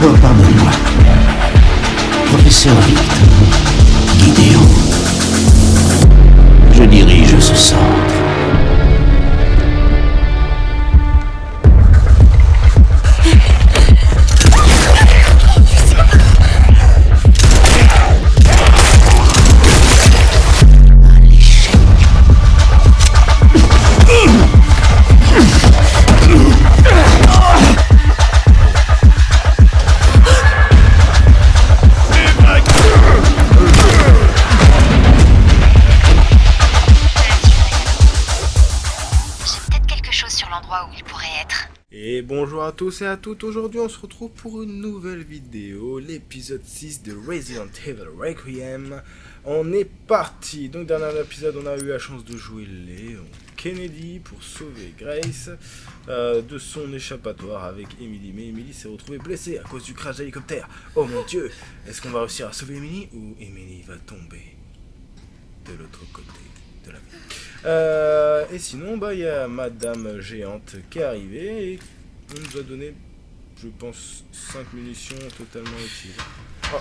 Encore pardonne-moi. Professeur Victor Gideon. Je dirige ce centre. Et bonjour à tous et à toutes, aujourd'hui on se retrouve pour une nouvelle vidéo, l'épisode 6 de Resident Evil Requiem. On est parti. Donc dernier épisode on a eu la chance de jouer Léon Kennedy pour sauver Grace de son échappatoire avec Emily. Mais Emily s'est retrouvée blessée à cause du crash d'hélicoptère. Oh mon dieu, est-ce qu'on va réussir à sauver Emily ou Emily va tomber de l'autre côté de la vie? Et sinon, il y a Madame Géante qui est arrivée et on nous a donné, je pense, 5 munitions totalement utiles. Oh.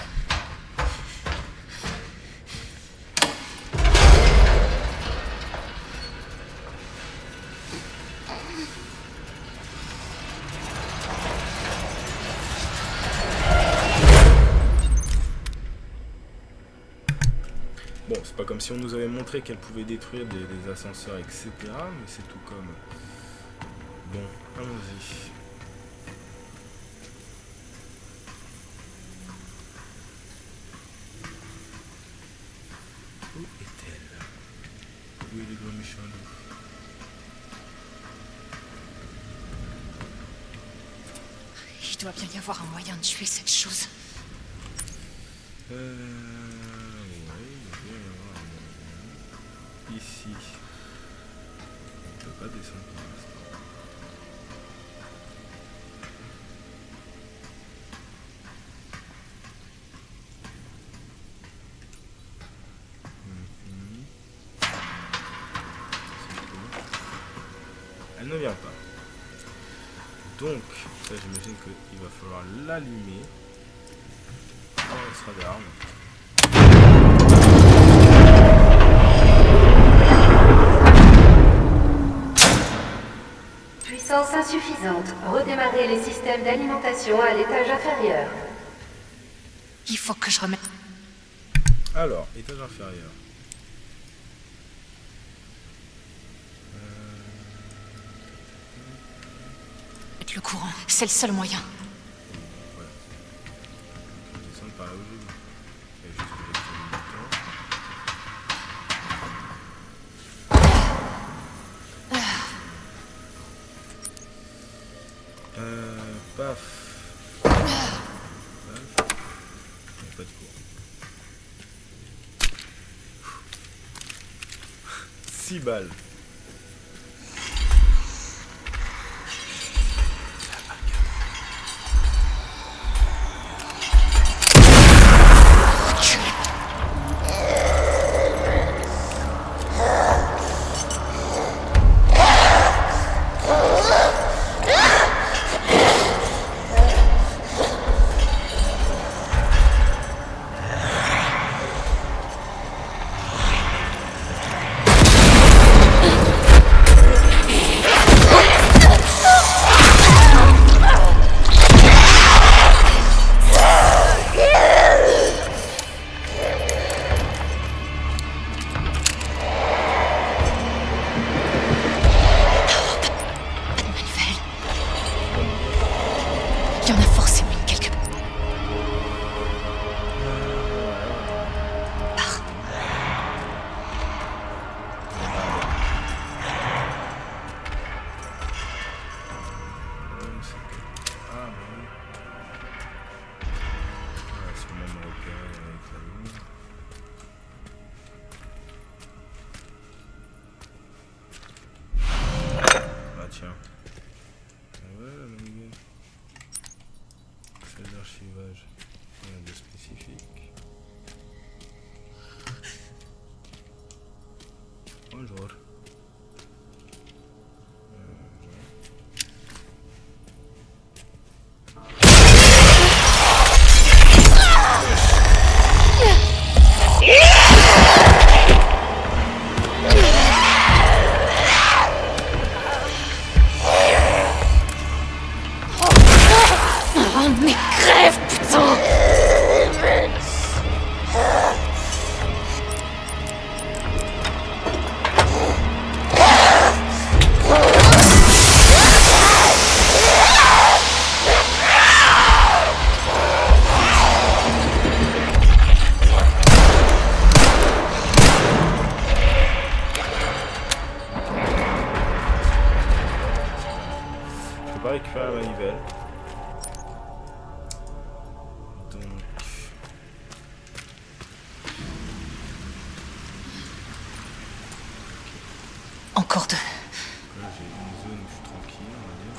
Bon, c'est pas comme si on nous avait montré qu'elle pouvait détruire des ascenseurs, etc. Mais c'est tout comme... Bon, allons-y. Où est-elle? Où est le gros méchant loup? Il doit bien y avoir un moyen de tuer cette chose. Oui, il doit y avoir un moyen. Ici. On peut pas descendre pour l'instant. Elle ne vient pas. Donc, ça j'imagine qu'il va falloir l'allumer. Oh, elle sera derrière nous. Puissance insuffisante. Redémarrer les systèmes d'alimentation à l'étage inférieur. Il faut que je remette... Alors, étage inférieur. Le courant, c'est le seul moyen. Ouais. Je vais descendre par là où j'ai dit. Et juste que j'ai fait le temps. Paf. Paf. Il n'y a pas de courant. 6 balles. Il y en a forcément une quelque part. Ah, oui. On va sûrement me repérer avec la lumière. Ah tiens. Ah ouais, la manigale. C'est l'archivage. Rien de spécifique. Bonjour. Oh, mais crève, putain! Je peux pas récupérer la manivelle. Donc... Encore deux. Là j'ai une zone où je suis tranquille, on va dire.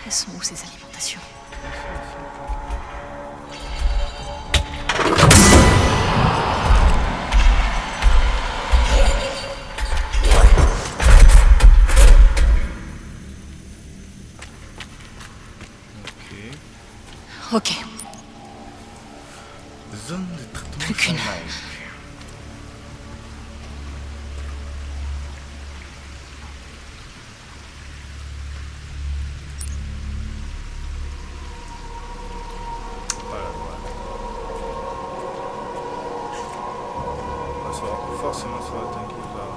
Elles sont où ces alimentations? Ok, Zone de traitement Plus qu'une. sunlight. Voilà, voilà. On va forcément se faire attaquer par...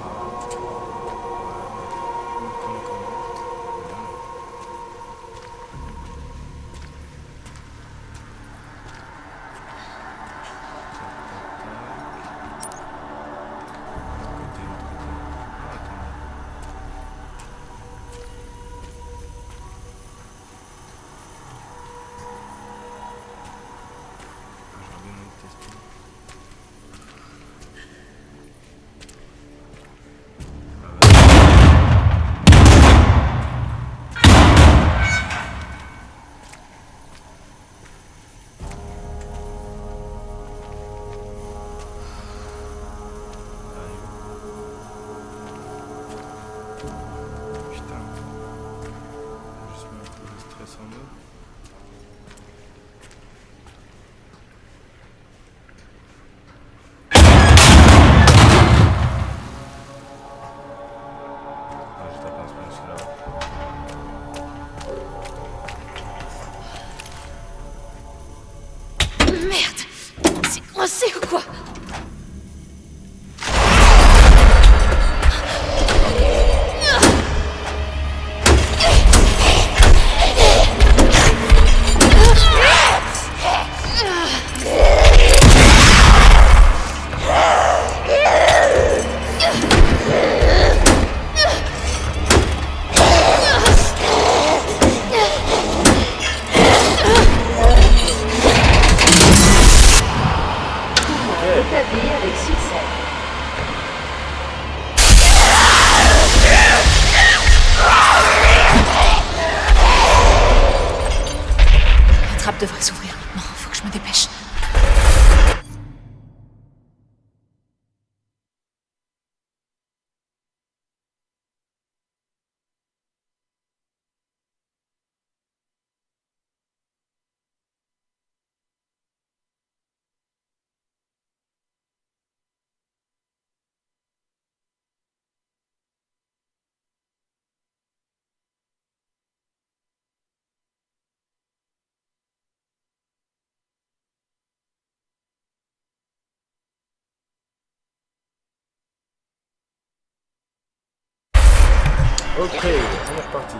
Ok, on est reparti.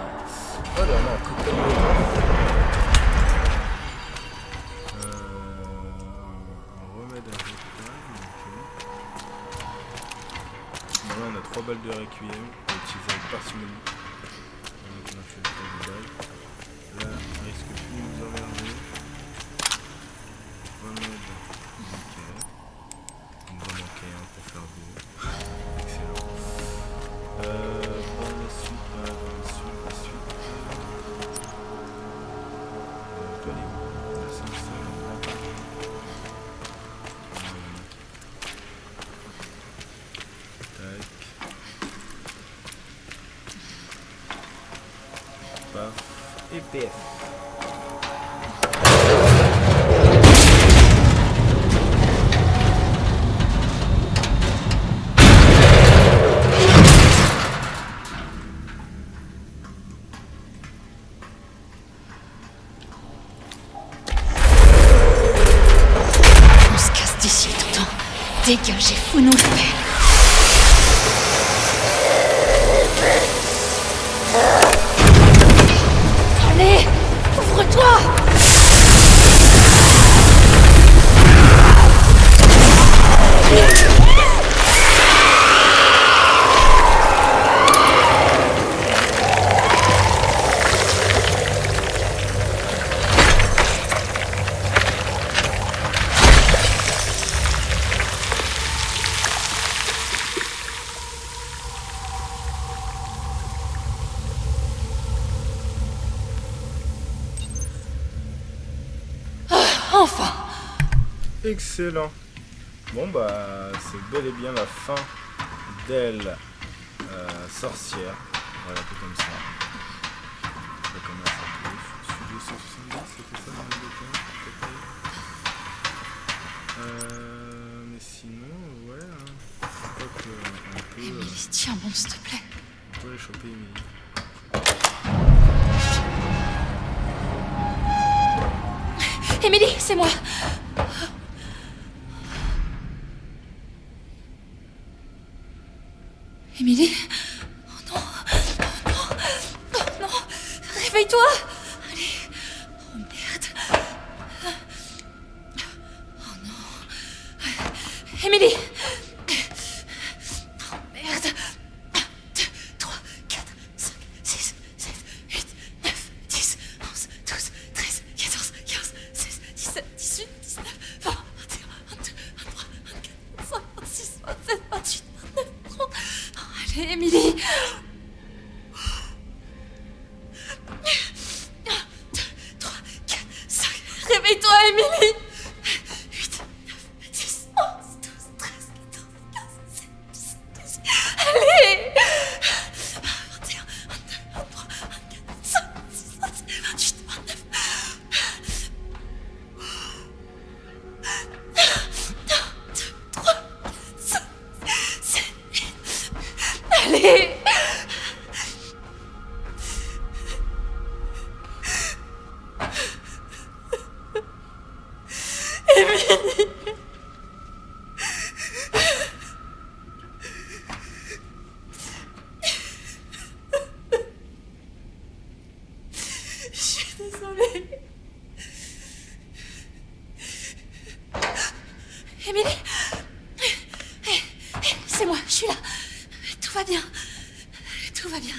Oh là, non, cocktail un remède à repas, ok. Bon là on a 3 balles de requiem, on va utiliser avec parcimonie. Donc on a fait 3 balles. Là on risque plus de nous emmerder. Remède, ok. Il nous en manquait un pour faire 2. Excellent. Dans la suite. Pas les où. L'ascenseur là-bas. Tac. Paf. Et PF. On se casse d'ici, t'entends? Dégagez, fous-nous la paix. Allez, ouvre-toi! Enfin! Excellent. Bon bah c'est bel et bien la fin d'elle sorcière. Voilà, un peu comme ça. Ça commence à peu. Sous 270, c'était ça dans le bouquin, mais sinon, ouais. Je crois qu'on peut, Émilie, tiens bon, s'il te plaît. on peut aller choper Emily. Émilie, c'est moi! Émilie? Oh non! Oh non! Oh non! Réveille-toi! Allez! Oh merde! Oh non! Émilie! Oh merde! 1, 2, 3, 4, 5, 6, 7, 8, 9, 10, 11, 12, 13, 14, 15, 16, 17, 18, 19, 20, 21, 22, 23, 24, 25, 26, 27, 28, 29, 30. Allez, Émilie! 1, 2, 3, 4, 5. Réveille-toi, Émilie! 8, 9, 10, 11, 12, 13, 14, 15, 16, 17, 18. Allez! 21, 22, 23, 24, 25, 26, 27, 28, 29. 1, 2, 3, 4, 5, 7, 8. Allez! Émilie! Je suis désolée. Émilie? C'est moi, je suis là. Tout va bien. Tout va bien.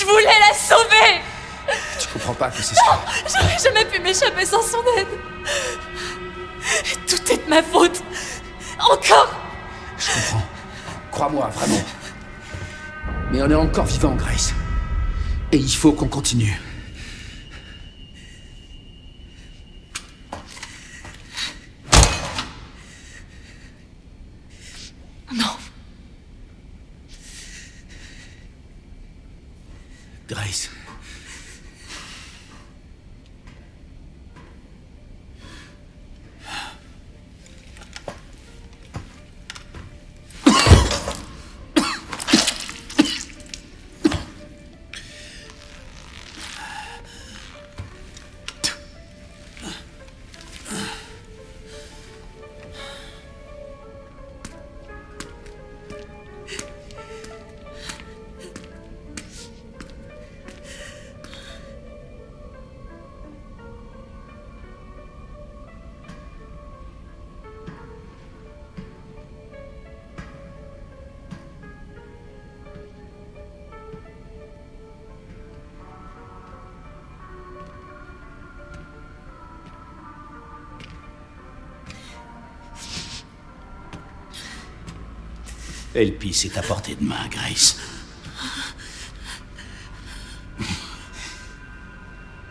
voulais la sauver. Tu comprends pas que c'est ça. J'aurais jamais pu m'échapper sans son aide. Tout est de ma faute. Encore. Je comprends. Crois-moi, vraiment. Mais on est encore vivant, Grace. Et il faut qu'on continue. Non. Grace. Elpis est à portée de main, Grace.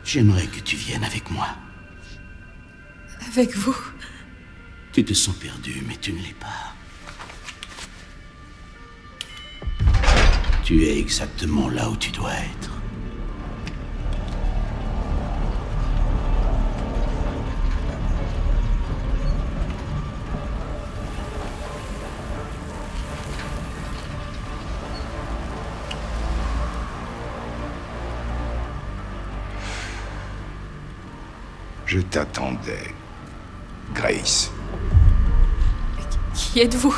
J'aimerais que tu viennes avec moi. Avec vous. Tu te sens perdu, mais tu ne l'es pas. Tu es exactement là où tu dois être. Je t'attendais, Grace. Qui êtes-vous?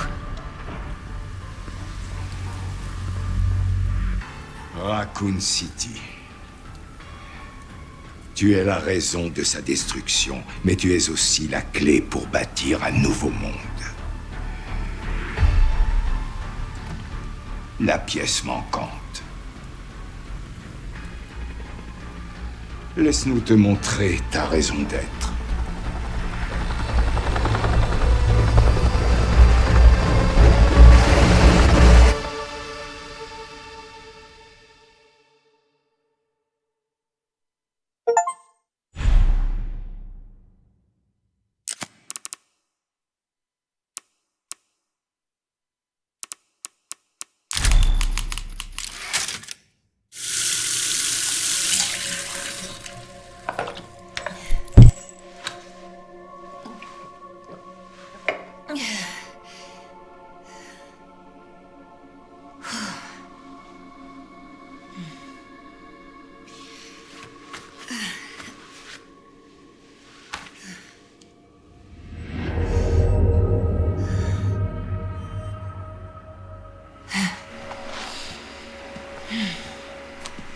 Raccoon City. Tu es la raison de sa destruction, mais tu es aussi la clé pour bâtir un nouveau monde. La pièce manquante. Laisse-nous te montrer ta raison d'être.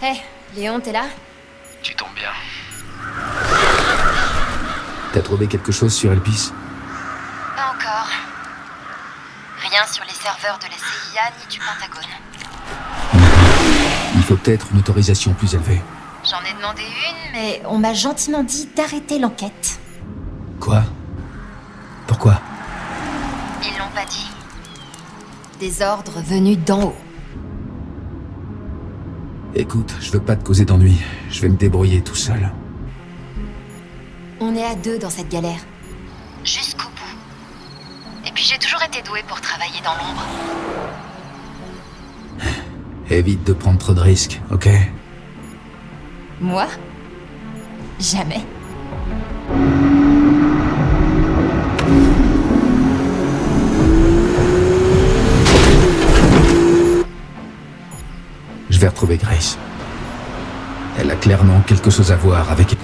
Hé, Léon, t'es là? Tu tombes bien. T'as trouvé quelque chose sur Elpis? Pas encore. Rien sur les serveurs de la CIA ni du Pentagone. Il faut peut-être une autorisation plus élevée. J'en ai demandé une, mais on m'a gentiment dit d'arrêter l'enquête. Quoi? Pourquoi? Ils l'ont pas dit. Des ordres venus d'en haut. Écoute, je veux pas te causer d'ennui. Je vais me débrouiller tout seul. On est à deux dans cette galère. Jusqu'au bout. Et puis j'ai toujours été douée pour travailler dans l'ombre. Évite de prendre trop de risques, ok? Moi? Jamais. Je vais retrouver Grace. Elle a clairement quelque chose à voir avec...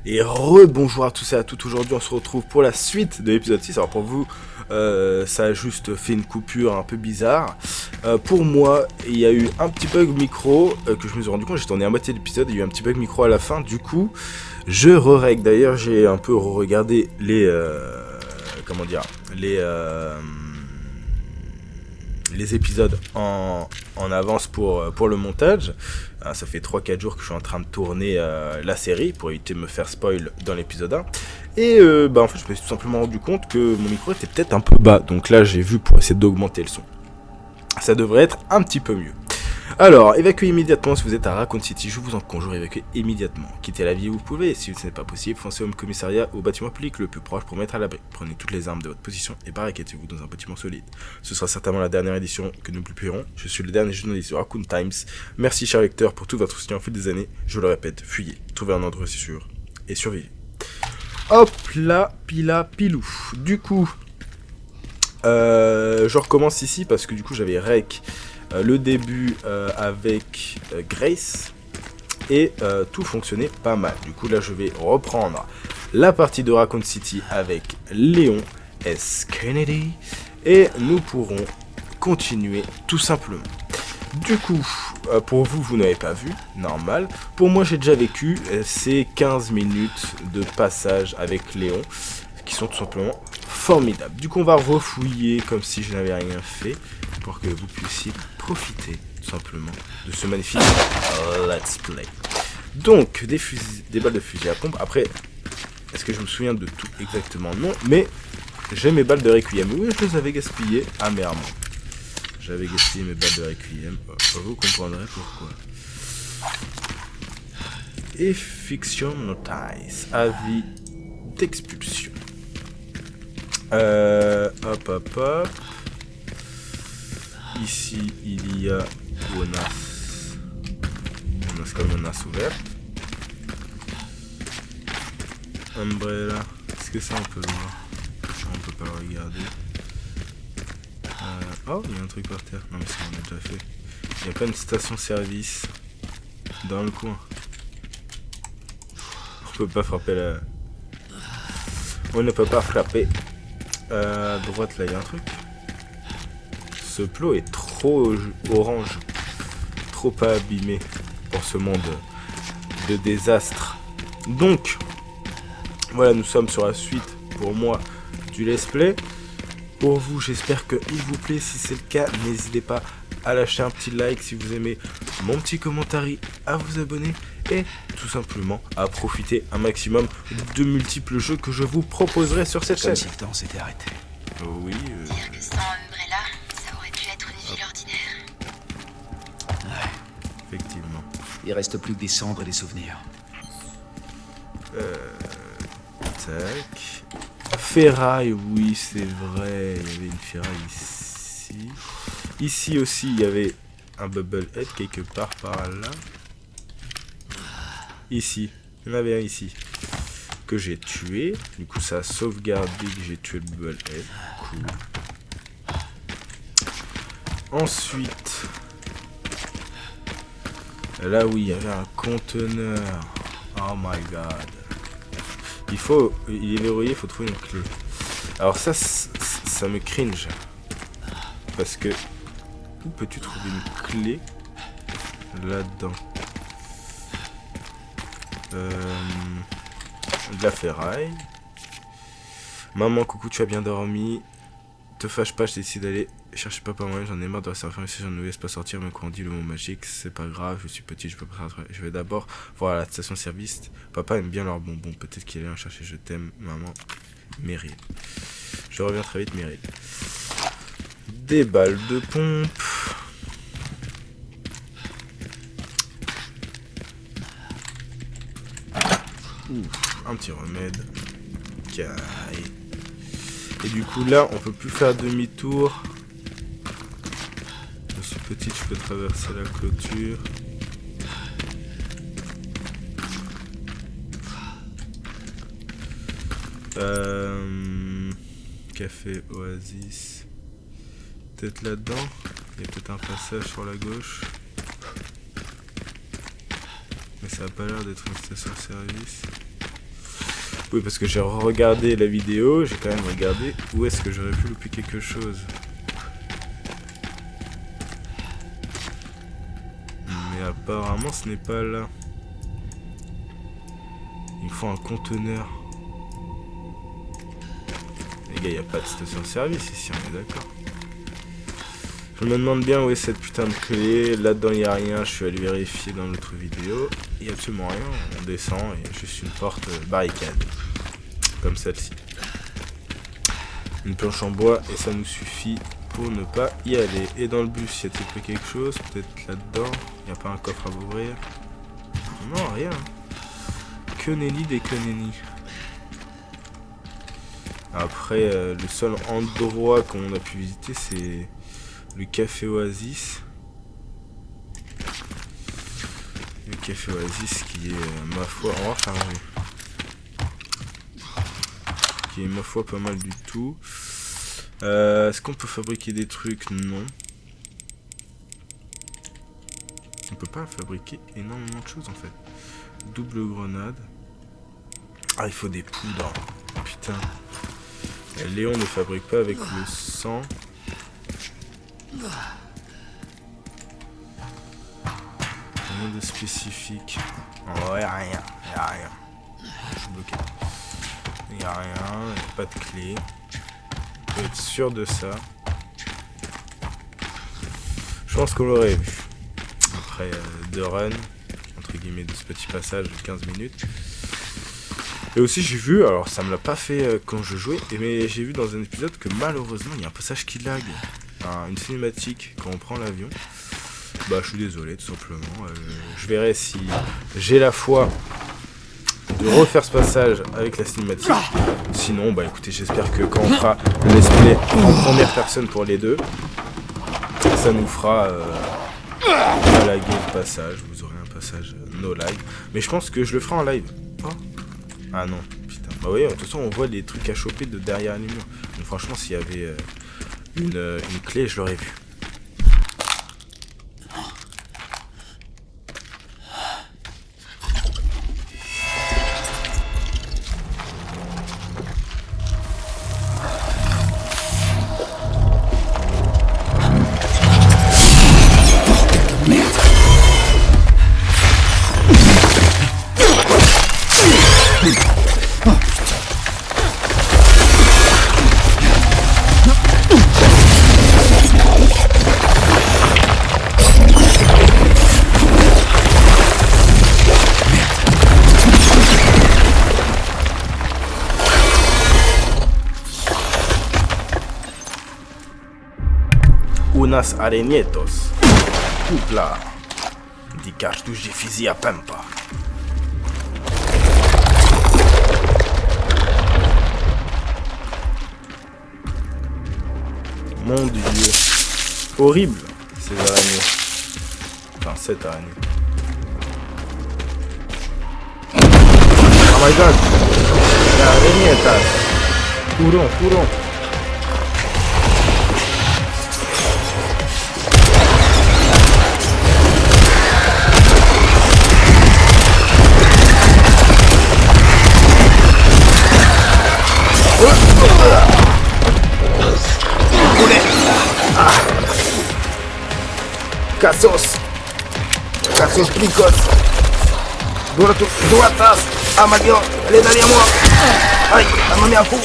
Et rebonjour à tous et à toutes. Aujourd'hui on se retrouve pour la suite de l'épisode 6. Alors pour vous, ça a juste fait une coupure un peu bizarre. Pour moi, il y a eu un petit bug micro que je me suis rendu compte. J'ai tourné à moitié de l'épisode, il y a eu un petit bug micro à la fin. Du coup, je re-règle. D'ailleurs, j'ai un peu regardé les épisodes en avance pour le montage. Ça fait 3-4 jours que je suis en train de tourner la série pour éviter de me faire spoil dans l'épisode 1. Et en fait, je me suis tout simplement rendu compte que mon micro était peut-être un peu bas. Donc là, j'ai vu pour essayer d'augmenter le son. Ça devrait être un petit peu mieux. Alors, évacuez immédiatement si vous êtes à Raccoon City. Je vous en conjure, évacuez immédiatement. Quittez la ville où vous pouvez. Si ce n'est pas possible, foncez au commissariat ou au bâtiment public le plus proche pour mettre à l'abri. Prenez toutes les armes de votre position et barricadez-vous dans un bâtiment solide. Ce sera certainement la dernière édition que nous publierons. Je suis le dernier journaliste de Raccoon Times. Merci, cher lecteur, pour tout votre soutien au fil des années. Je le répète, fuyez, trouvez un endroit sûr et surveillez. Hop là, pila, pilou. Du coup, je recommence ici parce que du coup, j'avais rec le début avec Grace et tout fonctionnait pas mal. Du coup là je vais reprendre la partie de Raccoon City avec Léon S. Kennedy et nous pourrons continuer tout simplement. Du coup, pour vous, vous n'avez pas vu, normal. Pour moi, j'ai déjà vécu ces 15 minutes de passage avec Léon qui sont tout simplement formidables. Du coup, on va refouiller comme si je n'avais rien fait pour que vous puissiez profiter tout simplement de ce magnifique let's play. Donc, des balles de fusil à pompe. Après, est-ce que je me souviens de tout exactement? Non, mais j'ai mes balles de Requiem. Oui, je les avais gaspillées amèrement. J'avais gaspillé mes balles de Requiem. Vous comprendrez pourquoi. Et Fiction Notice. Avis d'expulsion. Hop. Ici, il y a Onas comme Onas ouverte. Umbrella. Est-ce que ça on peut le voir? On peut pas le regarder. Oh, il y a un truc par terre. Non mais ça on a déjà fait. Il n'y a pas une station-service dans le coin. On peut pas frapper la... On ne peut pas frapper. À droite là il y a un truc. Ce plot est trop orange, trop pas abîmé pour ce monde de désastre. Donc, voilà, nous sommes sur la suite, pour moi, du let's play. Pour vous, j'espère qu'il vous plaît. Si c'est le cas, n'hésitez pas à lâcher un petit like si vous aimez mon petit commentaire, à vous abonner et tout simplement à profiter un maximum de multiples jeux que je vous proposerai sur cette chaîne. Comme si le temps s'était arrêté. Oui. Dire que sans Umbrella, ça aurait pu être une ville ordinaire. Ouais, Effectivement. il reste plus que des cendres et des souvenirs. Tac. Ferraille, oui, c'est vrai. Il y avait une ferraille ici. Ici aussi, il y avait un Bubblehead quelque part par là. Ici. Il y en avait un ici. Que j'ai tué. Du coup, ça a sauvegardé que j'ai tué le Bubblehead. Cool. Ensuite. Là, oui, il y avait un conteneur. Oh my god. Il est verrouillé, il faut trouver une clé. Alors ça me cringe. Parce que... Où peux-tu trouver une clé là-dedans? De la ferraille. Maman, coucou, tu as bien dormi? Te fâche pas, je décide d'aller chercher papa moi, j'en ai marre de rester enfermé ici, je ne me laisse pas sortir, mais quand on dit le mot magique, c'est pas grave, je suis petit, je peux pas rentrer. Je vais d'abord voir la station-service. Papa aime bien leurs bonbons, peut-être qu'il allait en chercher, je t'aime, maman. Meryl. Je reviens très vite, Meryl. Des balles de pompe. Ouf, un petit remède. Caille. Et du coup là on peut plus faire demi-tour. Je suis petite, je peux traverser la clôture. Café Oasis. Peut-être là-dedans. Il y a peut-être un passage sur la gauche. Mais ça a pas l'air d'être une station-service. Oui, parce que j'ai regardé la vidéo, j'ai quand même regardé où est-ce que j'aurais pu louper quelque chose. Mais apparemment ce n'est pas là. Il me faut un conteneur. Les gars, il n'y a pas de station-service ici, on est d'accord. Je me demande bien où est cette putain de clé. Là-dedans, il n'y a rien. Je suis allé vérifier dans l'autre vidéo. Il n'y a absolument rien. On descend et il y a juste une porte barricade. Comme celle-ci. Une planche en bois et ça nous suffit pour ne pas y aller. Et dans le bus, y a-t-il pas quelque chose? Peut-être là-dedans. Il n'y a pas un coffre à ouvrir? Non, rien. Que nenni des que nenni. Après, le seul endroit qu'on a pu visiter, c'est le café Oasis. Le café Oasis qui est, ma foi, en rechargé. Qui est, ma foi, pas mal du tout. Est-ce qu'on peut fabriquer des trucs? Non. On peut pas fabriquer énormément de choses, en fait. Double grenade. Ah, il faut des poudres. Putain. Léon ne fabrique pas avec le sang. Rien de spécifique. Oh, y'a rien. Y'a rien. Je suis bloqué. Y'a rien. Y'a pas de clé. On peut être sûr de ça. Je pense qu'on l'aurait vu. Après deux runs, entre guillemets, de ce petit passage de 15 minutes. Et aussi j'ai vu, alors ça me l'a pas fait quand je jouais, mais j'ai vu dans un épisode que malheureusement il y a un passage qui lag. Une cinématique quand on prend l'avion. Bah je suis désolé tout simplement. Je verrai si j'ai la foi de refaire ce passage avec la cinématique. Sinon bah écoutez, j'espère que quand on fera le let's play en première personne pour les deux, ça nous fera pas laguer le passage. Vous aurez un passage no lag. Mais je pense que je le ferai en live. Oh. Ah non, putain. Bah oui, de toute façon, on voit les trucs à choper de derrière les murs. Donc franchement, s'il y avait une clé, je l'aurais vu. Unas arenietos. Upla. Die cartouches de fusil à pampa. Mon Dieu. Horrible, ces araignées. Enfin, cette araignée. Oh my god. La arenietas. Hurón, hurón. Casos picos. Dua atrás. Amadio, le daríamos. Ay, amame a fou.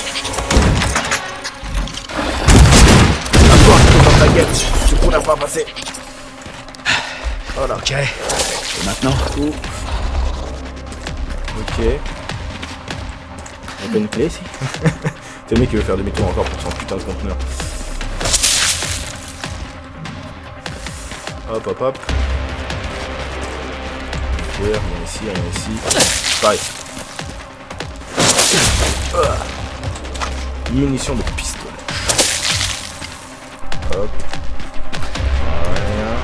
Encore, t'inquiète, tu pourras pas passer. Voilà. Ok. Et maintenant? Ok. Il y a pas une clé ici. C'est le mec qui veut faire demi-tour encore pour son putain de conteneur. Hop hop hop. Ok, on est ici, on est ici. Pareil. Munitions de pistolet. Hop. Rien.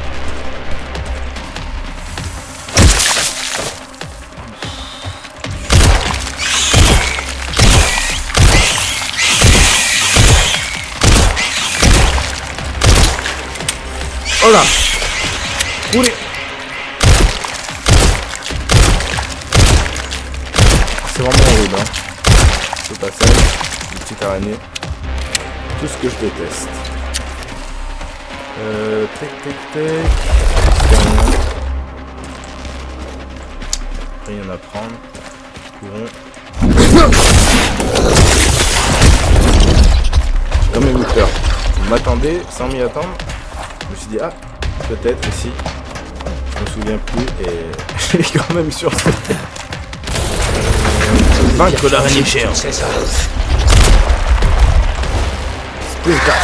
Oh là. Courez. C'est vraiment horrible, hein. ce passage. Une petite araignée. Tout ce que je déteste. Tac, tac, tac. Rien à prendre. Courons. J'ai quand même eu peur. Je m'attendais sans m'y attendre. Je me suis dit, ah, peut-être ici. Je me souviens plus et j'ai quand même sursauté. Vaincre l'araignée géante. C'est ça. Splinter.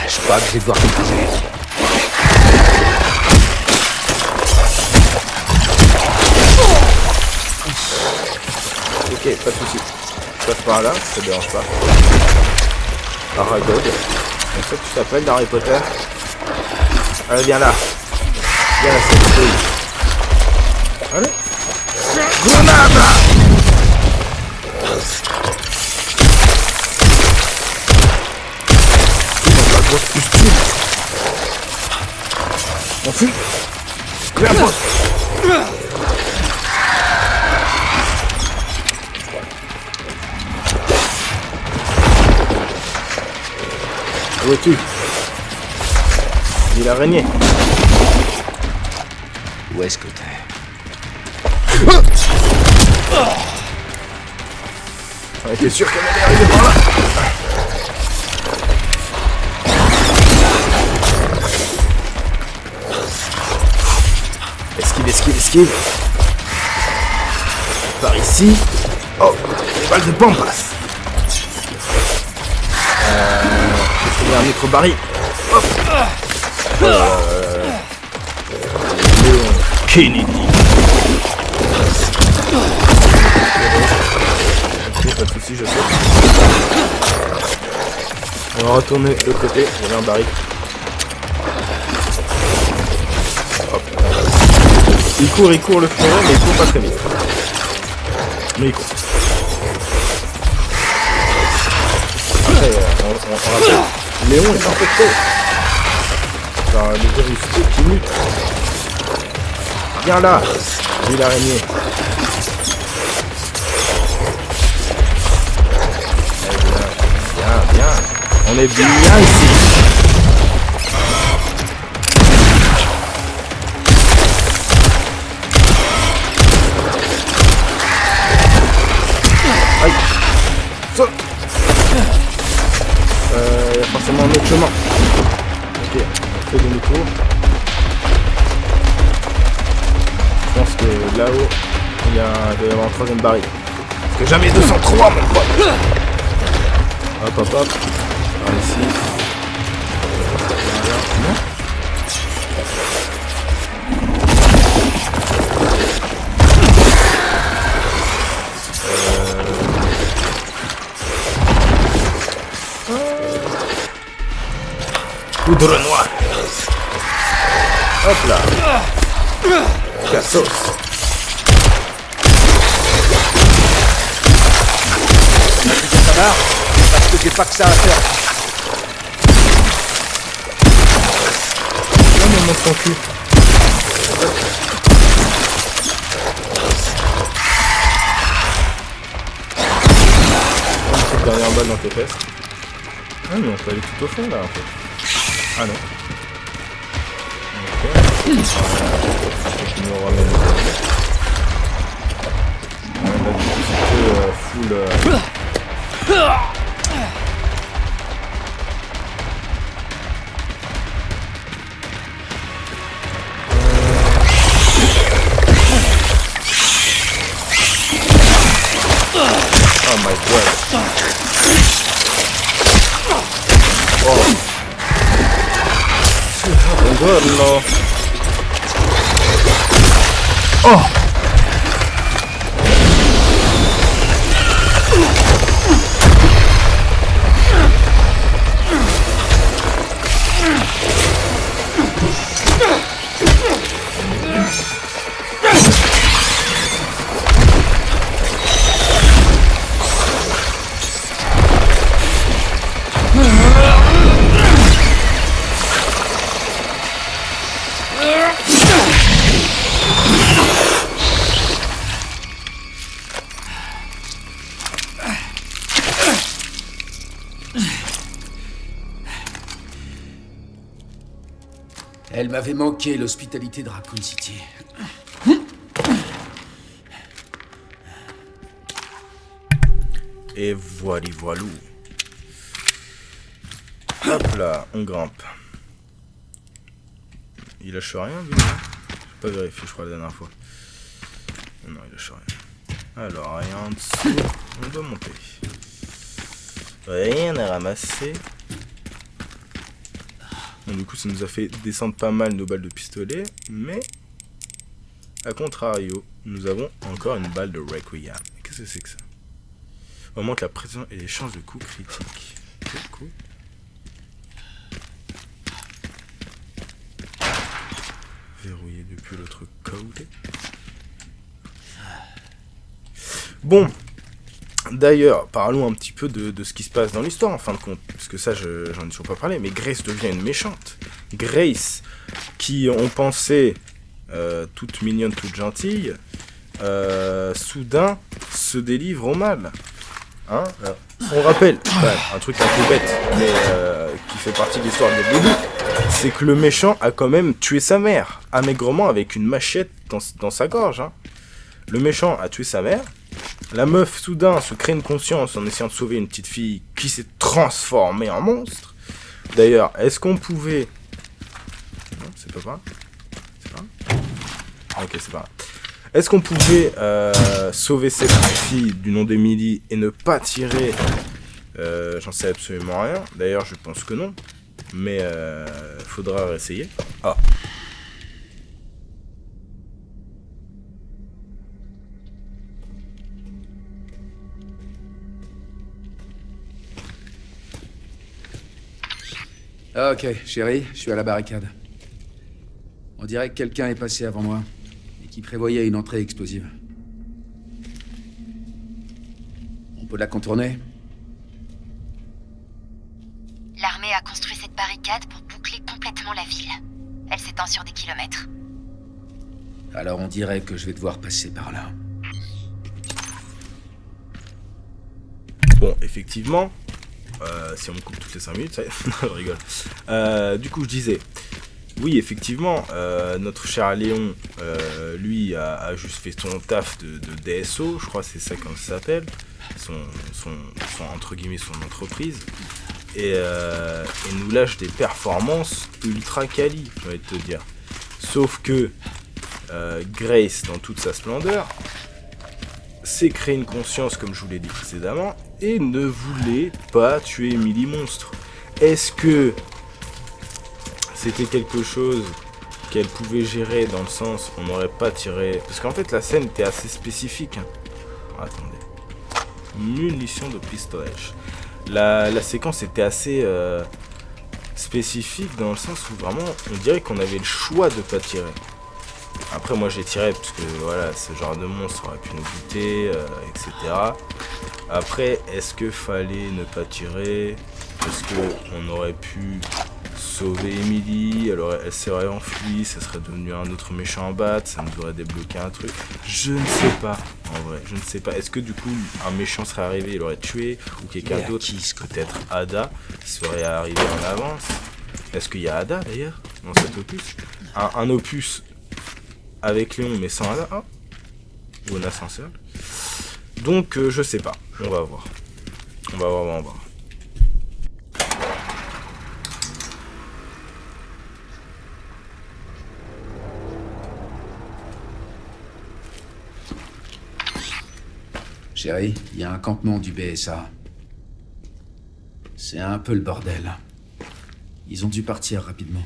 Je crois que je vais devoir t'écraser. Ok, pas de soucis. Je passe par là, ça te dérange pas. Aragog. C'est ça que tu t'appelles dans Harry Potter. Allez, viens là. Viens là, cette couille. Allez. Grenade! La grosse pustule. On fuit. Claire poste. Où es-tu? Dis l'araignée. Où est-ce que t'es? On était sûr qu'elle allait arriver par là. Esquive, esquive, esquive. Par ici. Oh, les balles de pampas. Il y a un micro-baril. Hop. Léon Kennedy. Ok, pas de soucis, je sais. On va retourner de l'autre côté. Il y avait un baril. Hop. Il court le furet, mais il court pas très vite. Mais il court. Après, on rappelle, Léon est infecté par le virus T qui mute. Viens là, dit l'araignée. Viens. On est bien ici. Aïe. Saute. Il y a forcément un autre chemin. Ok, on fait demi-tour. Je pense que là-haut, il doit y avoir un troisième baril. Parce que jamais 203, mon pote. Hop. Par ici. Non. Poudre noire. Hop là. Cassos. Ça va? Parce que j'ai pas que ça à faire. Non mais montre ton cul. Une petite dernière balle dans tes fesses. Ah mais on peut aller tout au fond là en fait. Ah non. Ok. Je me ramène. On va mettre un petit peu full. Oh my god. Oh. Buongiorno. Oh. m'avait manqué l'hospitalité de Raccoon City. Et voilou. Hop là, on grimpe. Il lâche rien, lui? J'ai pas vérifié, je crois, la dernière fois. Non, il lâche rien. Alors, rien en dessous. On doit monter. Rien à ramasser. Bon, du coup, ça nous a fait descendre pas mal nos balles de pistolet. Mais, à contrario, nous avons encore une balle de Requiem. Qu'est-ce que c'est que ça? Augmente la précision et les chances de coups critiques. C'est cool. Verrouillé depuis l'autre côté. Bon. D'ailleurs, parlons un petit peu de ce qui se passe dans l'histoire en fin de compte. Parce que ça, j'en ai toujours pas parlé. Mais Grace devient une méchante. Grace, qui on pensait toute mignonne, toute gentille, soudain se délivre au mal. Hein, on rappelle, un truc un peu bête, mais qui fait partie de l'histoire dès le début, c'est que le méchant a quand même tué sa mère, allègrement avec une machette dans sa gorge. Hein. Le méchant a tué sa mère, la meuf soudain se crée une conscience en essayant de sauver une petite fille qui s'est transformée en monstre. D'ailleurs, est-ce qu'on pouvait... Non, c'est pas grave. C'est pas grave. Ok, c'est pas grave. Est-ce qu'on pouvait sauver cette fille du nom d'Emily et ne pas tirer? J'en sais absolument rien. D'ailleurs, je pense que non. Mais faudra essayer. Ah. Ok, chérie, je suis à la barricade. On dirait que quelqu'un est passé avant moi et qui prévoyait une entrée explosive. On peut la contourner? L'armée a construit cette barricade pour boucler complètement la ville. Elle s'étend sur des kilomètres. Alors on dirait que je vais devoir passer par là. Bon, effectivement, si on me coupe toutes les 5 minutes, ça y est, je rigole. Du coup, je disais, oui, effectivement, notre cher Léon, lui, a juste fait son taf de DSO, je crois que c'est ça comme ça s'appelle, son entre guillemets, son entreprise, et nous lâche des performances ultra quali, j'ai envie de te dire. Sauf que Grace, dans toute sa splendeur, s'est créé une conscience, comme je vous l'ai dit précédemment, et ne voulait pas tuer Emily Monstre. Est-ce que c'était quelque chose qu'elle pouvait gérer dans le sens on n'aurait pas tiré... Parce qu'en fait la scène était assez spécifique. Hein. Attendez. Munitions de pistolet. La séquence était assez spécifique dans le sens où vraiment on dirait qu'on avait le choix de pas tirer. Après moi j'ai tiré parce que voilà, ce genre de monstre aurait pu nous buter, etc. Après, est-ce que fallait ne pas tirer? Est-ce qu'on aurait pu sauver Emily? Alors elle serait enfuie, ça serait devenu un autre méchant à battre, ça nous aurait débloqué un truc. Je ne sais pas, en vrai, je ne sais pas. Est-ce que du coup un méchant serait arrivé, il l'aurait tué? Ou quelqu'un d'autre, peut-être Ada, serait arrivé en avance? Est-ce qu'il y a Ada d'ailleurs dans cet opus? Un opus avec Léon mais sans Ada, hein? Ou un ascenseur. Donc je sais pas, on va voir. On va voir. Chérie, il y a un campement du BSA. C'est un peu le bordel. Ils ont dû partir rapidement.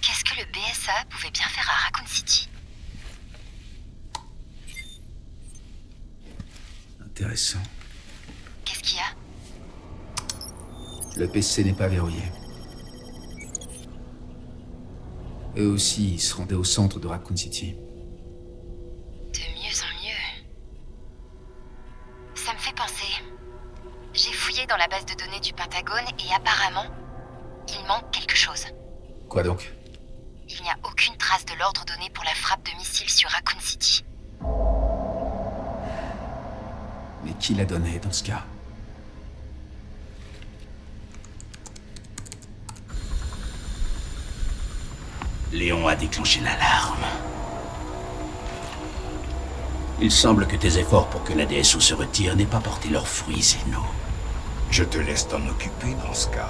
Qu'est-ce que le BSA pouvait bien faire à Raccoon City? Intéressant. Qu'est-ce qu'il y a? Le PC n'est pas verrouillé. Eux aussi, ils se rendaient au centre de Raccoon City. De mieux en mieux. Ça me fait penser. J'ai fouillé dans la base de données du Pentagone et apparemment, il manque quelque chose. Quoi donc? Il n'y a aucune trace de l'ordre donné pour la frappe de missiles sur Raccoon City. Mais qui l'a donné dans ce cas? Léon a déclenché l'alarme. Il semble que tes efforts pour que la DSO se retire n'aient pas porté leurs fruits, Zeno. Je te laisse t'en occuper dans ce cas.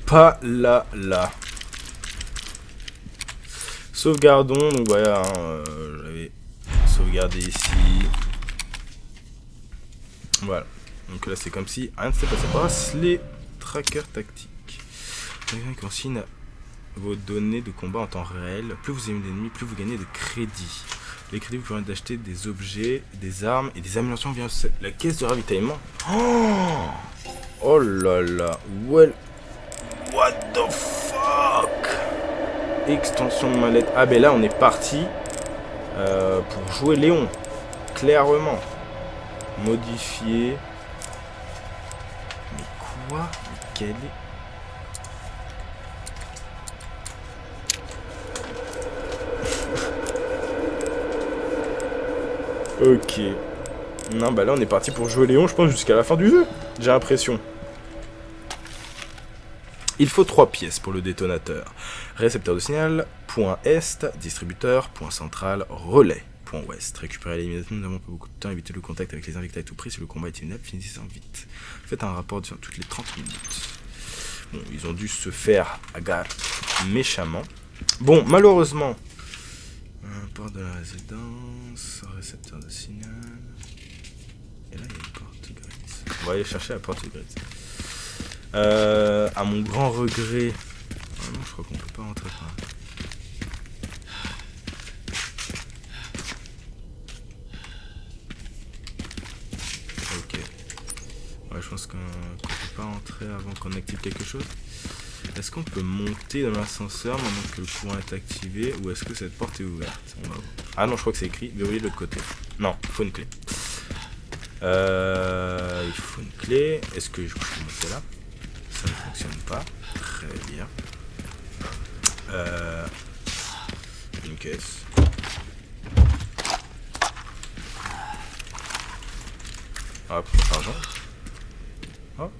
Pas là. Sauvegardons, donc voilà, j'avais sauvegardé ici. Voilà, donc là c'est comme si rien ne s'est passé. Bracelet tracker tactique. Quelqu'un qui consigne vos données de combat en temps réel. Plus vous aimez l'ennemi, plus vous gagnez de crédits. Les crédits vous permettent d'acheter des objets, des armes et des améliorations via la caisse de ravitaillement. Oh là là, well, what the fuck? Extension de mallette. Ah ben là on est parti pour jouer Léon. Clairement. Modifier. Mais quoi? Mais quel est... Ok. Non bah là on est parti pour jouer Léon je pense jusqu'à la fin du jeu. J'ai l'impression. Il faut 3 pièces pour le détonateur. Récepteur de signal, point Est, distributeur, point central, relais, point Ouest. Récupérez l'élimination, nous n'avons pas beaucoup de temps, évitez le contact avec les invités à tout prix, si le combat est imminent, finissez-en vite. Faites un rapport toutes les 30 minutes. Bon, ils ont dû se faire agarrer méchamment. Bon, malheureusement, porte de la résidence, récepteur de signal. Et là, il y a une porte grise. On va aller chercher la porte grise. À mon grand regret. Oh non, je crois qu'on peut pas rentrer par là. Ok. Ouais, je pense qu'on peut pas rentrer avant qu'on active quelque chose. Est-ce qu'on peut monter dans l'ascenseur maintenant que le courant est activé ou est-ce que cette porte est ouverte? On va voir. Ah non, je crois que c'est écrit verrouiller de l'autre côté. Non, il faut une clé. Il faut une clé. Est-ce que je peux monter là? Ça ne fonctionne pas. Très bien. Une caisse. Hop, argent. Hop.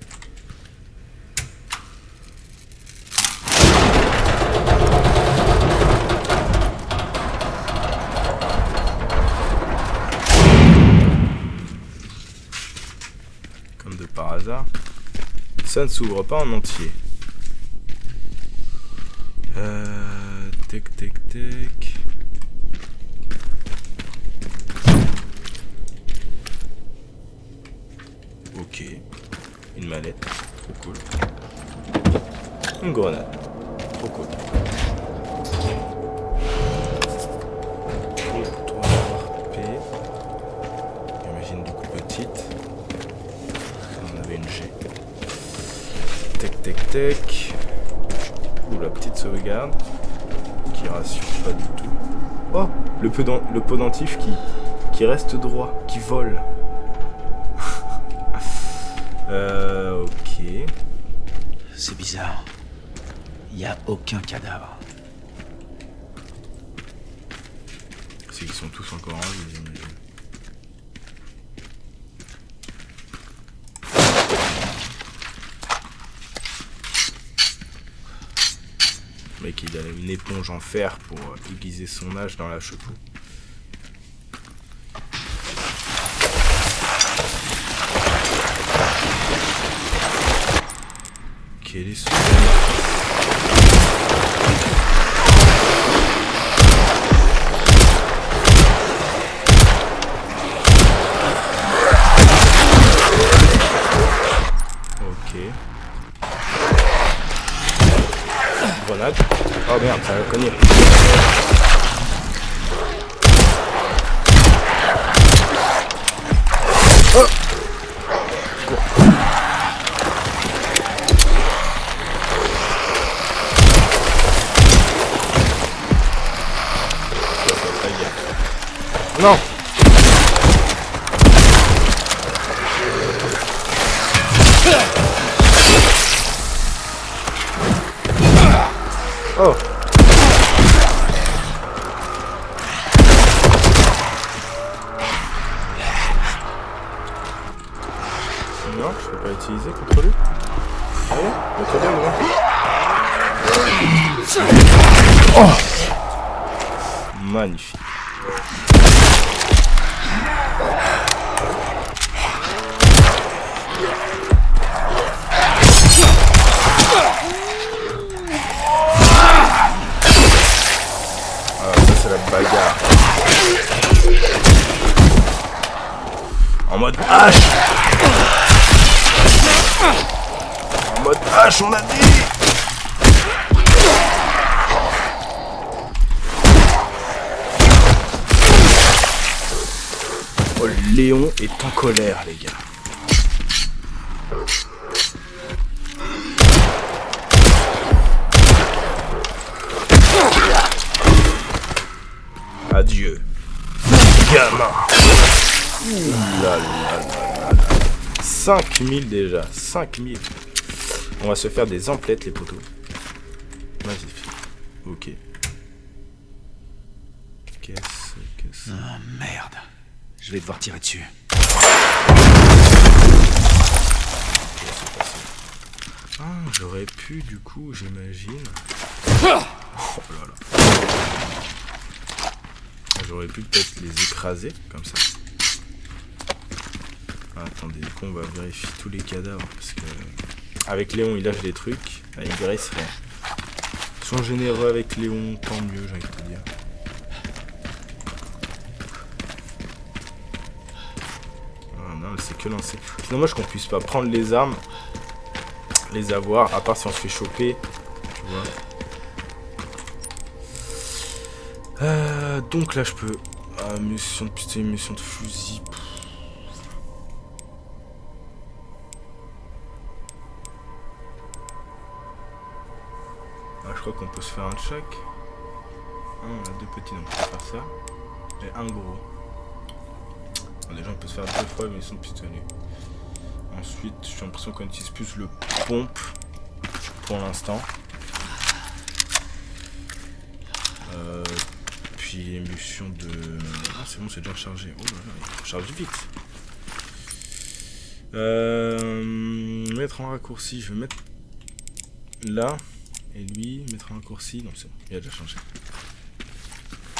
Comme de par hasard. Ça ne s'ouvre pas en entier. Tec. Ok. Une mallette. Trop cool. Une grenade. Trop cool. Trottoir P. J'imagine du coup petite. On avait une G. Tec. Ouh, la petite sauvegarde. Qui rassure pas du tout. Oh, le pendentif qui reste droit, qui vole. Ok. C'est bizarre. Il n'y a aucun cadavre. C'est qu'ils sont tous encore en vie, j'imagine. Le mec, il a une éponge en fer pour aiguiser son âge dans la cheveux. Quel est ce... Ok. Grenade. Oh merde, ça va cogner. Oh. Non. Oh. utiliser contre lui. Allez, très bien devant. Oh, magnifique. Ça c'est la bagarre. En mode hache. En mode hache, on a dit. Oh, Léon est en colère, les gars. Adieu, gamin. Ouh là là là là là. 5000 déjà, 5000. On va se faire des emplettes, les poteaux. Vas-y. Ok. Qu'est-ce. Ah merde. Je vais devoir tirer dessus. Ah, j'aurais pu, du coup, j'imagine. Oh là là. J'aurais pu peut-être les écraser, comme ça. Ah, attendez, du coup, on va vérifier tous les cadavres, parce que... Avec Léon, il lâche des trucs. Avec Grace, rien. Ils sont généreux avec Léon, tant mieux, j'ai envie de te dire. Ah non, c'est que lancer. C'est dommage qu'on puisse pas prendre les armes, les avoir, à part si on se fait choper, tu vois. Donc là je peux... munition de pistolet, munition de fusil. Je crois qu'on peut se faire un de chaque. On a deux petits, donc on peut faire ça. Et un gros. Déjà on peut se faire 2 fois la munition de pistolet. Ensuite j'ai l'impression qu'on utilise plus le pompe pour l'instant. Puis émulsion de... Ah c'est bon, c'est déjà rechargé. Oh là là, il charge vite. Mettre en raccourci, je vais mettre là. Et lui, mettre en raccourci. Non, c'est bon, il a déjà changé.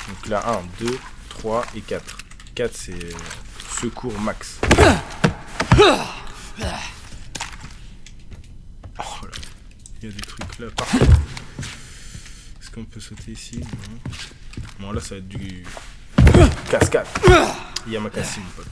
Donc là, 1, 2, 3 et 4. 4 c'est secours max. Oh là, il y a des trucs là partout. Est-ce qu'on peut sauter ici? Non. Bon là ça va être du cascade. Yamakasi mon pote.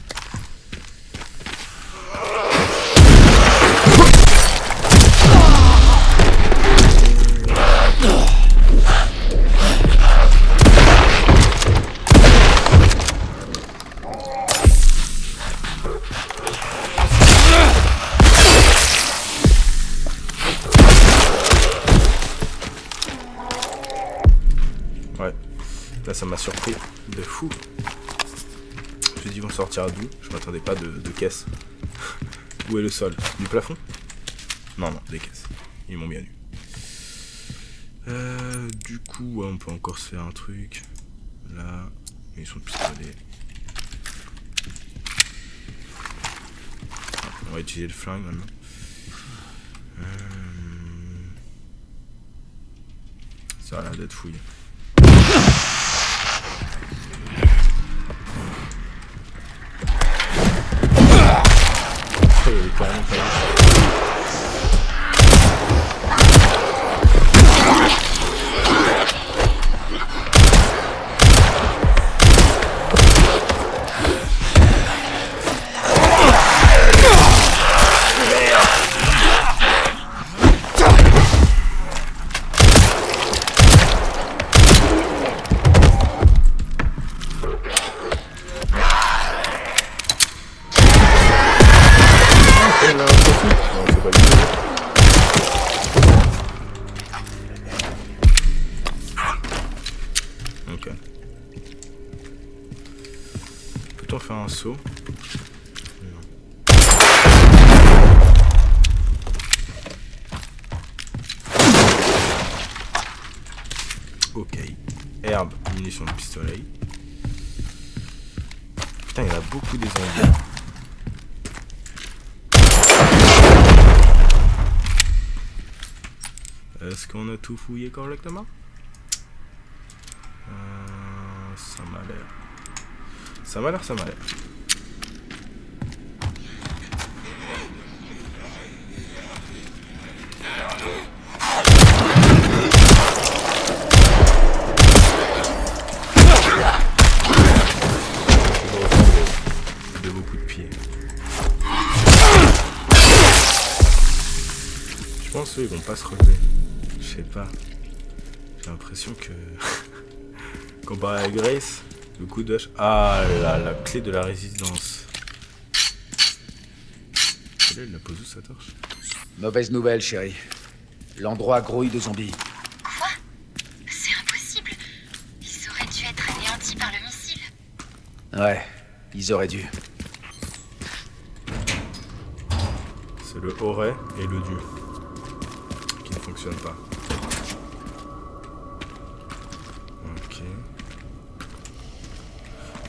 Là ça m'a surpris de fou. Je me suis dit ils vont sortir d'où? Je m'attendais pas de caisse. Où est le sol? Du plafond? Non, non, des caisses. Ils m'ont bien eu. Du coup, ouais, on peut encore se faire un truc. Là, ils sont pistolets. On va utiliser le flingue maintenant. Ça a l'air d'être fouillé. Ok. Peut-on faire un saut? Non. Ok. Herbe, munitions de pistolet. Putain, il y en a beaucoup des zombies. Est-ce qu'on a tout fouillé correctement? Ça m'a l'air. Ça m'a l'air. De beaucoup de pieds. Je pense qu'ils vont pas se relever. Je sais pas. J'ai l'impression que... Comparé à Grace, le coup de hache... Ah là, la clé de la résistance. Là, il la pose où sa torche? Mauvaise nouvelle, chérie. L'endroit grouille de zombies. Quoi? C'est impossible. Ils auraient dû être anéantis par le missile. Ouais, ils auraient dû. C'est le aurait et le dû qui ne fonctionnent pas. Ok.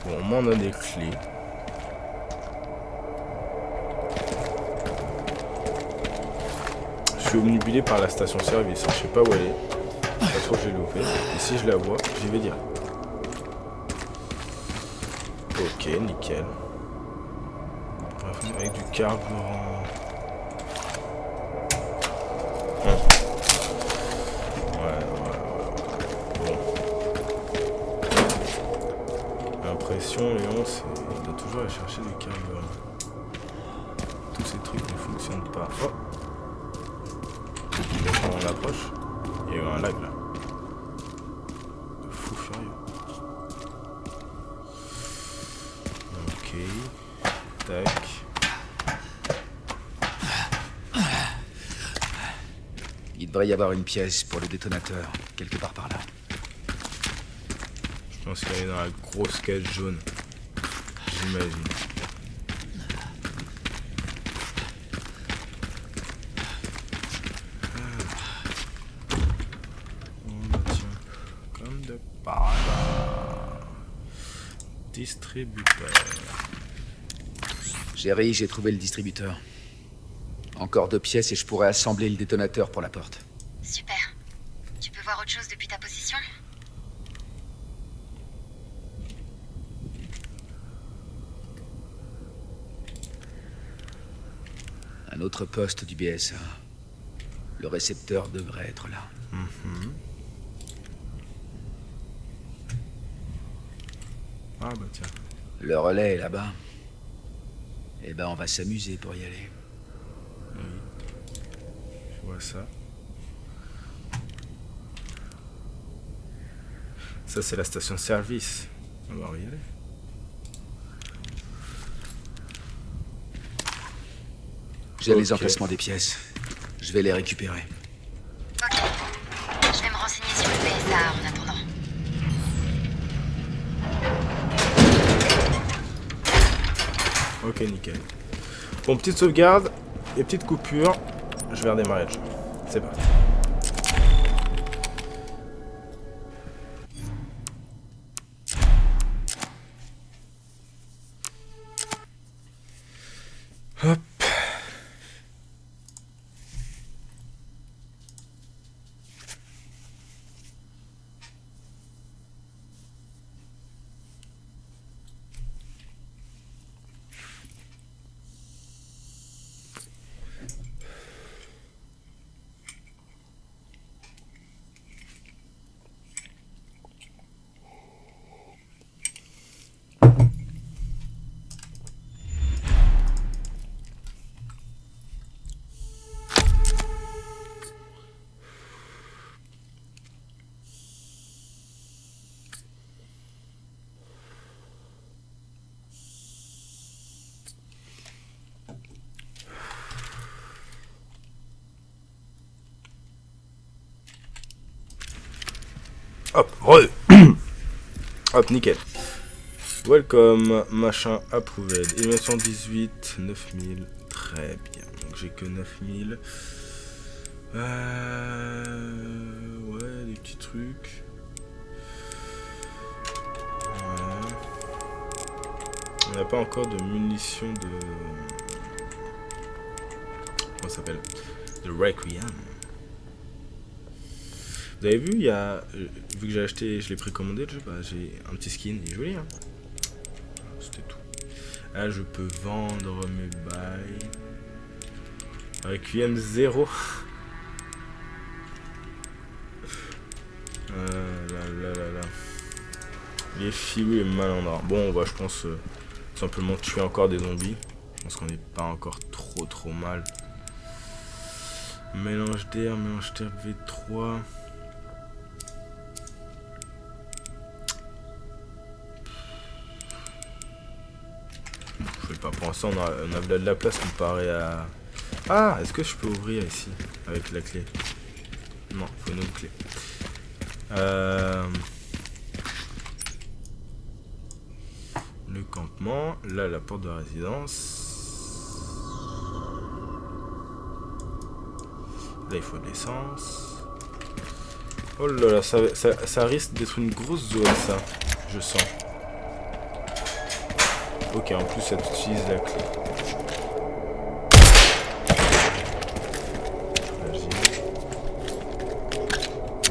Bon, au moins on a des clés. Je suis obnubilé par la station service. Je sais pas où elle est. Ça se trouve j'ai loupé. Et si je la vois, j'y vais direct. Ok, nickel. Bref, avec du carburant. Ouais. Bon. L'impression, Léon, c'est de toujours aller chercher du carburant. Tous ces trucs ne fonctionnent pas. Oh! Quand on approche, il y a eu un lag là. De fou furieux. Ok. Tac. Il devrait y avoir une pièce pour le détonateur, quelque part par là. Je pense qu'elle est dans la grosse caisse jaune. J'imagine. Distributeur. Jerry, j'ai trouvé le distributeur. Encore 2 pièces et je pourrais assembler le détonateur pour la porte. Super. Tu peux voir autre chose depuis ta position? Un autre poste du BSA. Le récepteur devrait être là. Ah bah tiens. Le relais est là-bas. Eh ben, on va s'amuser pour y aller. Oui. Je vois ça. Ça, c'est la station service. On va y aller. J'ai les Ok. emplacements des pièces. Je vais les récupérer. Ok. Je vais me renseigner sur le PSA en attendant. Ok, nickel. Bon, petite sauvegarde et petite coupure. Je vais redémarrer le jeu. C'est parti. Hop. Hop, re. Hop, nickel. Welcome, machin, approved. Élimination 18, 9000. Très bien. Donc j'ai que 9000. Ouais, des petits trucs. Ouais. On n'a pas encore de munitions de... Comment ça s'appelle? De Requiem. Vous avez vu, il y a... vu que j'ai acheté, je l'ai précommandé le jeu, bah, j'ai un petit skin, il est joli, hein. C'était tout. Là, je peux vendre mes bails. Requiem 0. Là. Les filous et malandrins. Bon, on va, je pense, simplement tuer encore des zombies. Je pense qu'on n'est pas encore trop mal. Mélange d'air V3. Je sais pas, pour l'instant on a de la place comparé à... Ah, est-ce que je peux ouvrir ici avec la clé? Non, faut une autre clé. Le campement, là la porte de la résidence. Là il faut de l'essence. Oh là là, ça risque d'être une grosse zone ça, je sens. Ok, en plus ça utilise la clé.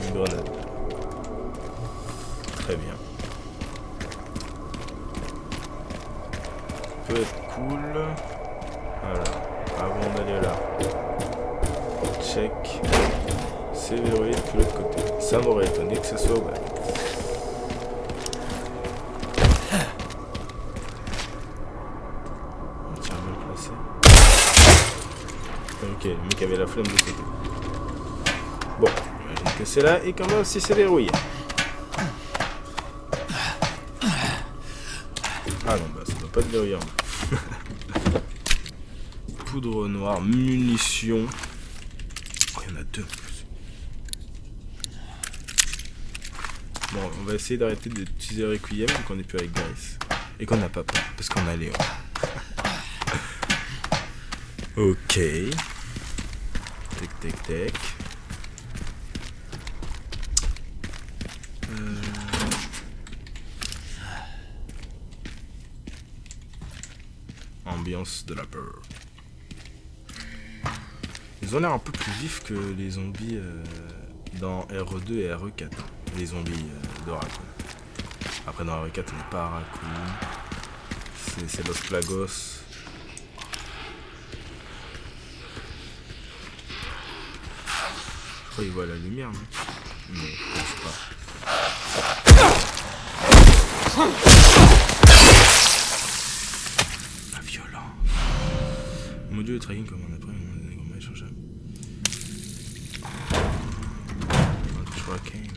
Une grenade. Très bien. Ça peut être cool. Voilà. Avant d'aller là. Check. C'est verrouillé de l'autre côté. Ça m'aurait étonné que ce soit ouvert. On tient bien placé. Ok, le mec avait la flamme de côté. Bon, j'imagine que c'est là et quand même aussi c'est verrouillé. Ah non, bah ça doit pas être verrouillé. Poudre noire, munitions. Oh, il y en a deux en plus. Bon, on va essayer d'arrêter d'utiliser Requiem vu qu'on n'est plus avec Grace. Et qu'on n'a pas peur, parce qu'on a Léon. Ok. Tac. Ambiance de la peur. Ils ont l'air un peu plus vifs que les zombies dans RE2 et RE4. Les zombies de Raccoon. Après dans RE4 on n'est pas à Raccoon. C'est Los Plagos. Je crois qu'ils voient la lumière, non? Non, je pense pas. La violence. Module de tracking comme on a pris, on a des combats échangeables. Tracking.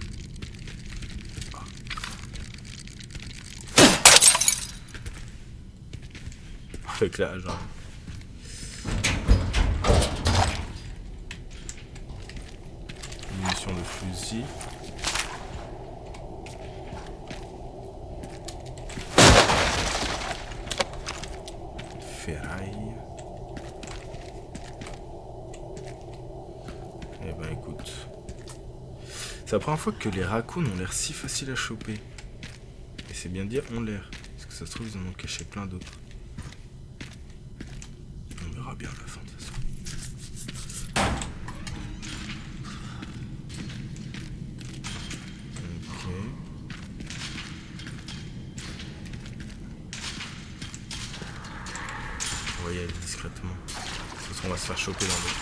Avec là, genre. Munitions de fusil. Ferraille. Eh ben écoute. C'est la première fois que les raccoons ont l'air si faciles à choper. Et c'est bien dire ont l'air. Parce que ça se trouve ils en ont caché plein d'autres. On verra bien à la fin de toute façon. Ok. On va y aller discrètement. De toute façon on va se faire choper dans l'eau.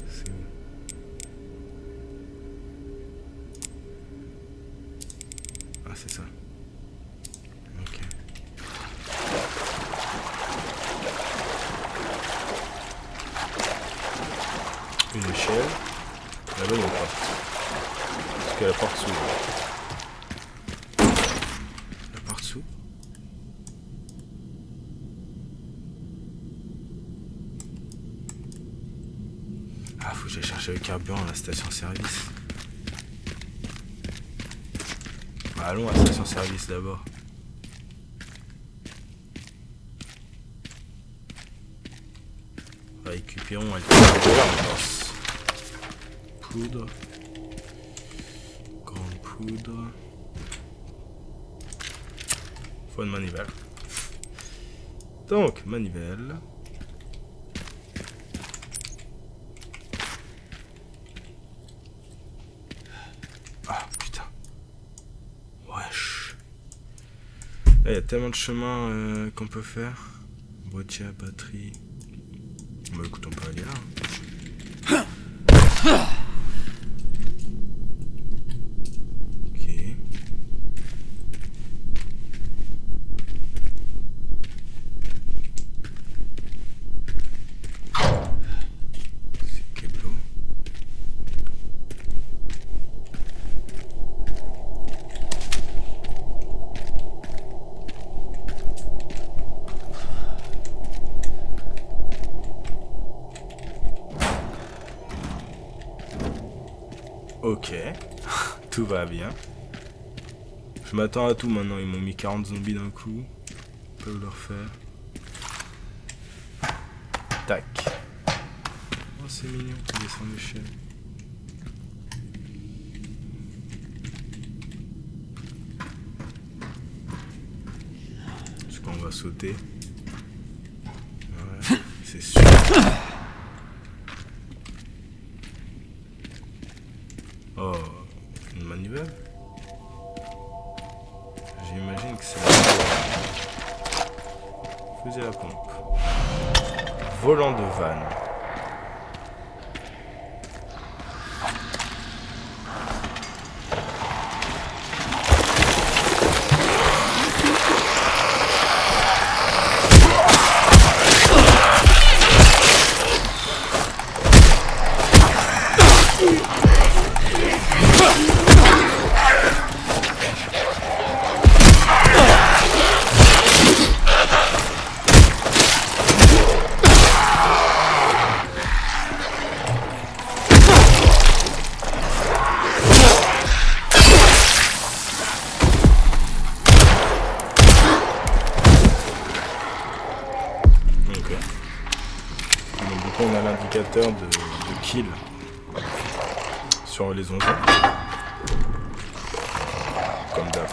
C'est où? Ah c'est ça. Ok. Une échelle. Là-bas il y a une porte. Est-ce que la porte s'ouvre? La porte s'ouvre? Ah, faut que j'aille chercher le carburant à la station-service. Bah, allons à la station-service d'abord. Récupérons le carburant, je pense. poudre. Grande poudre. Faut une manivelle. Donc, manivelle. Ah, putain. Wesh. Là, il y a tellement de chemins qu'on peut faire. Boîtier à batterie. Bah écoute, on peut aller là. Ok. C'est quelle eau? Ok, tout va bien. Je m'attends à tout maintenant, ils m'ont mis 40 zombies d'un coup. Ils peuvent le refaire. Tac. Oh c'est mignon, il descend l'échelle. Est-ce qu'on va sauter? Ouais, c'est sûr. Oh, une manivelle? J'imagine que c'est la fusil à pompe. Volant de vanne. On a l'indicateur de kill sur les zombies. Comme d'hab.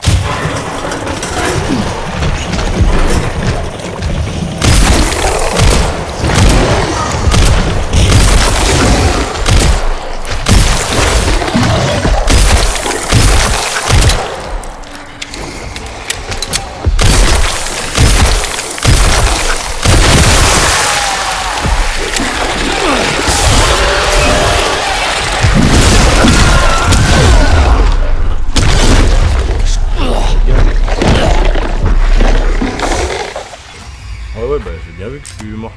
Ouais, bah j'ai bien vu que je suis mort.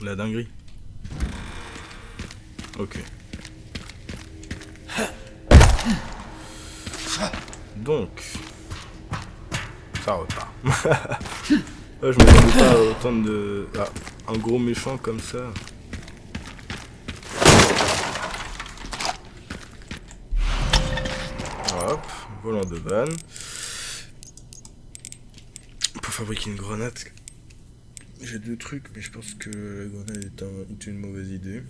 La dinguerie. Ok. Donc. Ça repart. Ouais, je m'attendais pas à autant de... Ah, un gros méchant comme ça. Hop, volant de vanne. Pour fabriquer une grenade, j'ai 2 trucs, mais je pense que la grenade est une mauvaise idée.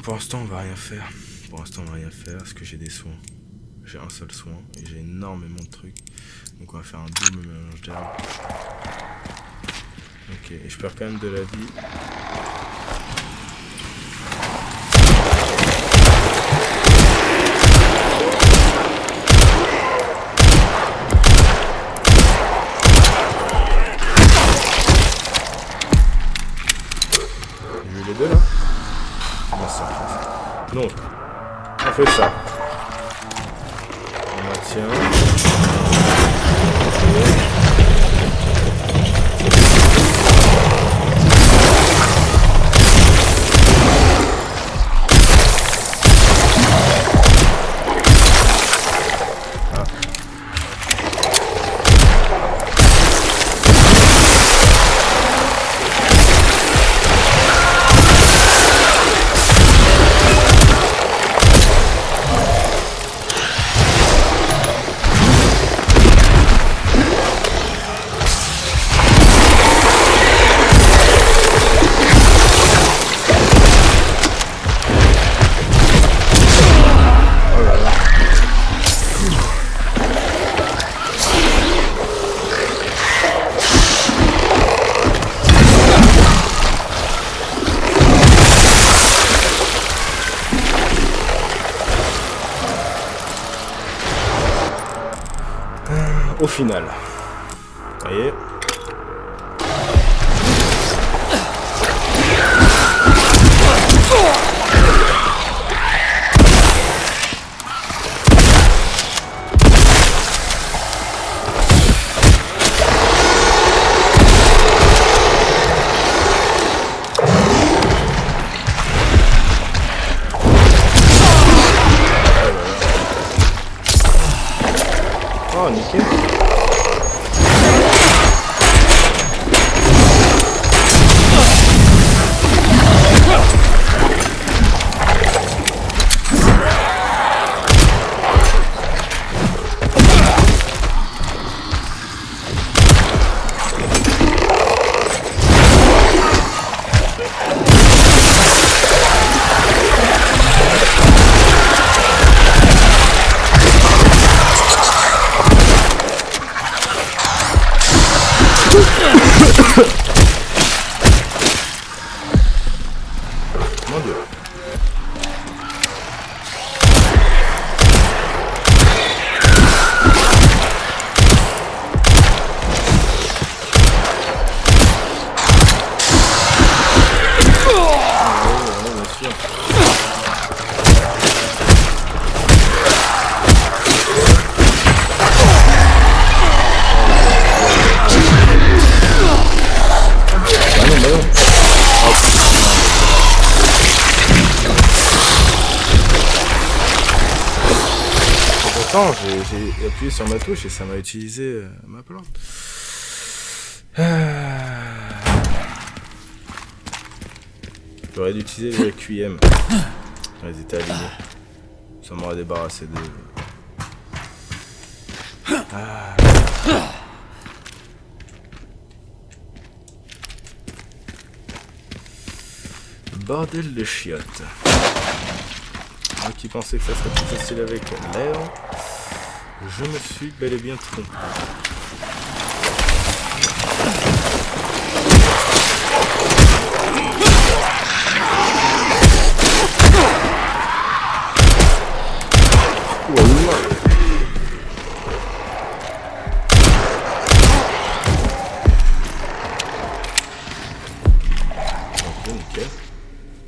Pour l'instant, on va rien faire. Parce que j'ai des soins. J'ai un seul soin et j'ai énormément de trucs. Donc on va faire un double mélange d'herbes. Ok, et je perds quand même de la vie. Les deux là. Donc, on fait ça. On maintient. au final. Vous voyez. Oh, nickel. Mon Dieu. Bien sûr. Ah non, bah non. Pourtant, j'ai appuyé sur ma touche et ça m'a utilisé ma plante. J'aurais dû utiliser le Requiem. Ils étaient alignés. Ça m'aurait débarrassé de... Bordel de chiottes. Moi qui pensais que ça serait plus facile avec l'air, je me suis bel et bien trompé. Ok,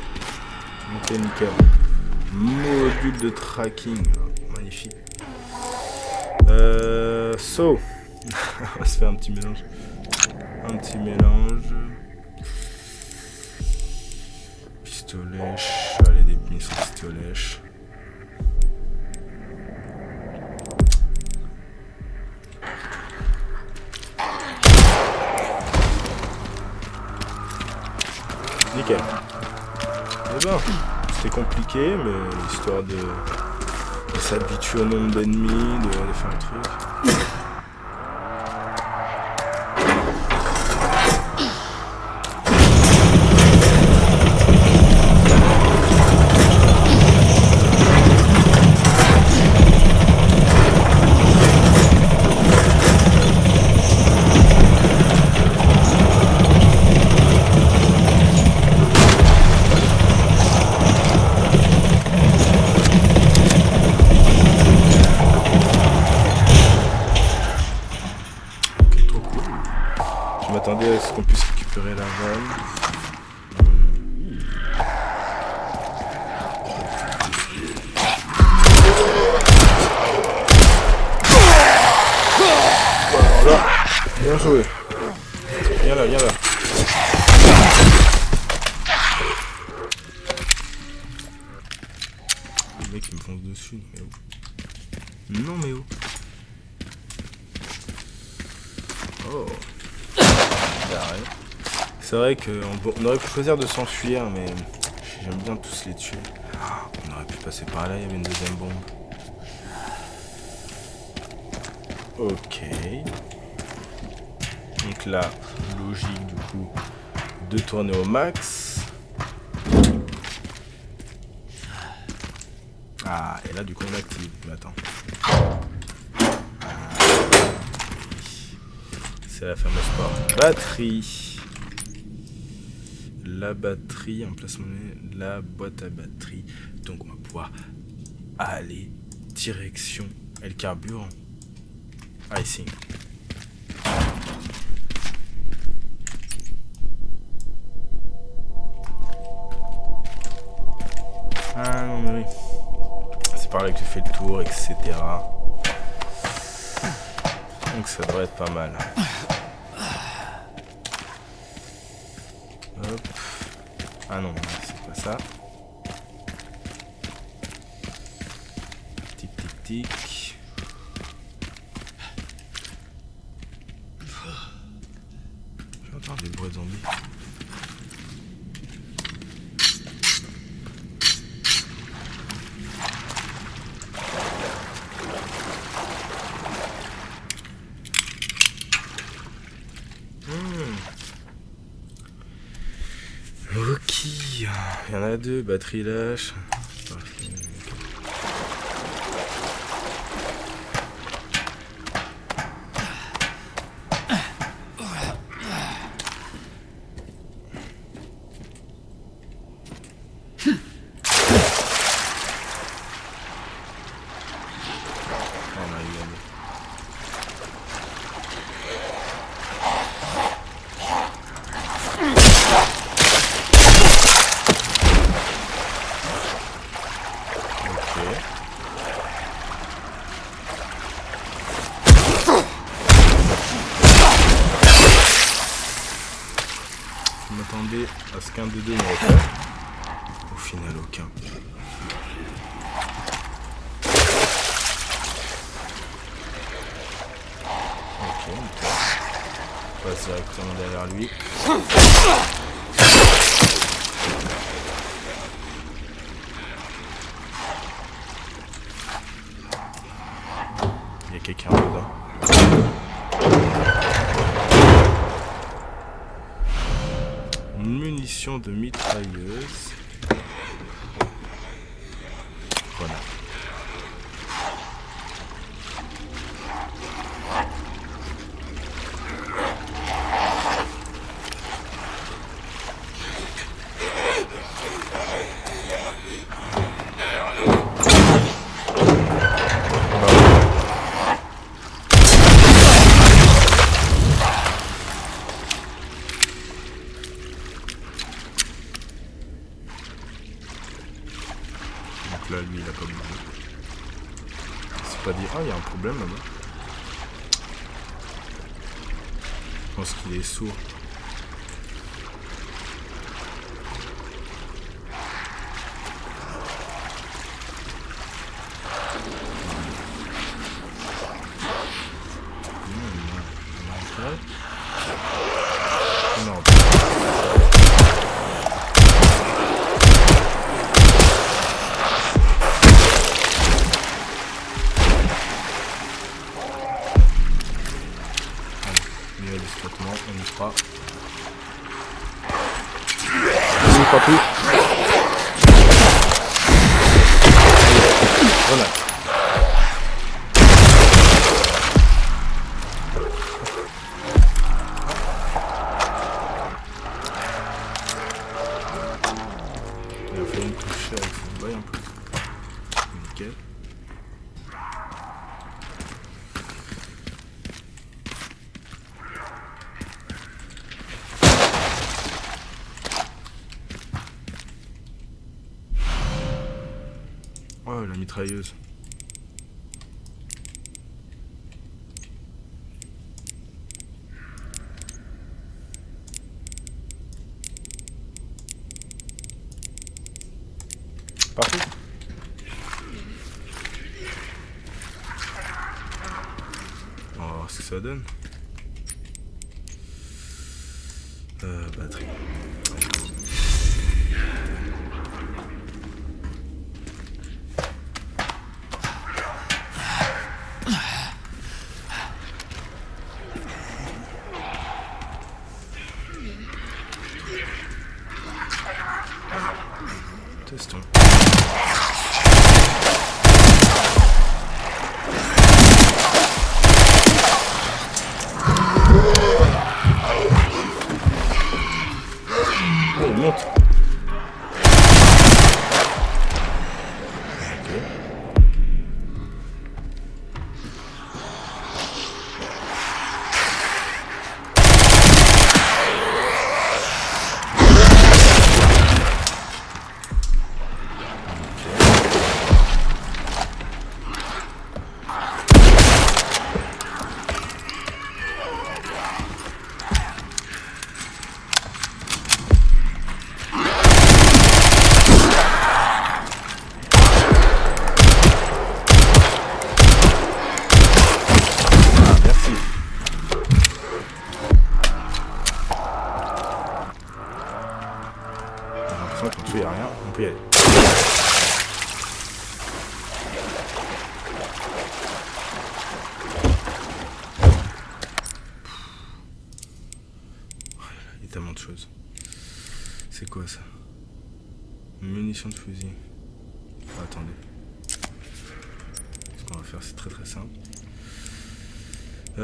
nickel. Nickel. Module de tracking. Magnifique. So. On va se faire un petit mélange. Un petit mélange. Pistolet. Allez, des munitions pistolet. Eh ben, c'était compliqué, mais histoire de s'habituer au nombre d'ennemis, de faire un truc. Je m'attendais à ce qu'on puisse récupérer la vanne. Voilà. Bien joué. Viens là, viens là. Le mec il me fonce dessus. Mais où? Non mais où? Oh. C'est vrai qu'on aurait pu choisir de s'enfuir, mais j'aime bien tous les tuer. On aurait pu passer par là, il y avait une deuxième bombe. Ok. Donc là, logique du coup de tourner au max. Ah, et là du coup on active. Mais attends. C'est la fameuse porte. Batterie. La batterie, emplacement, la boîte à batterie. Donc on va pouvoir aller direction. Et le carburant. I think. Ah non mais oui. C'est par là que j'ai fait le tour, etc. Donc ça devrait être pas mal. Hop. Ah non, c'est pas ça. Tic tic tic. J'entends des bruits de zombies. Ok, il y en a deux, batterie lâche. Je m'attendais à ce qu'un des deux me repère. Au final, aucun. Ok, on passe directement derrière lui. Il y a quelqu'un dedans. Une munition de mitrailleuse. Voilà. Donc là, lui, il a pas bougé. C'est pas dit, ah, il y a un problème là-bas. Je pense qu'il est sourd. Non. va discrètement, on y croit. On y croit plus. Voilà. Il a fallu me toucher avec cette baille en plus. Nickel. Oh, la mitrailleuse. Partout. On va voir ce que ça donne. Batterie. Testons. Oh, il monte. Il n'y a rien, on peut y aller. Il y a tellement de choses. C'est quoi ça? Munitions de fusil. Oh, attendez. Ce qu'on va faire, c'est très très simple. Il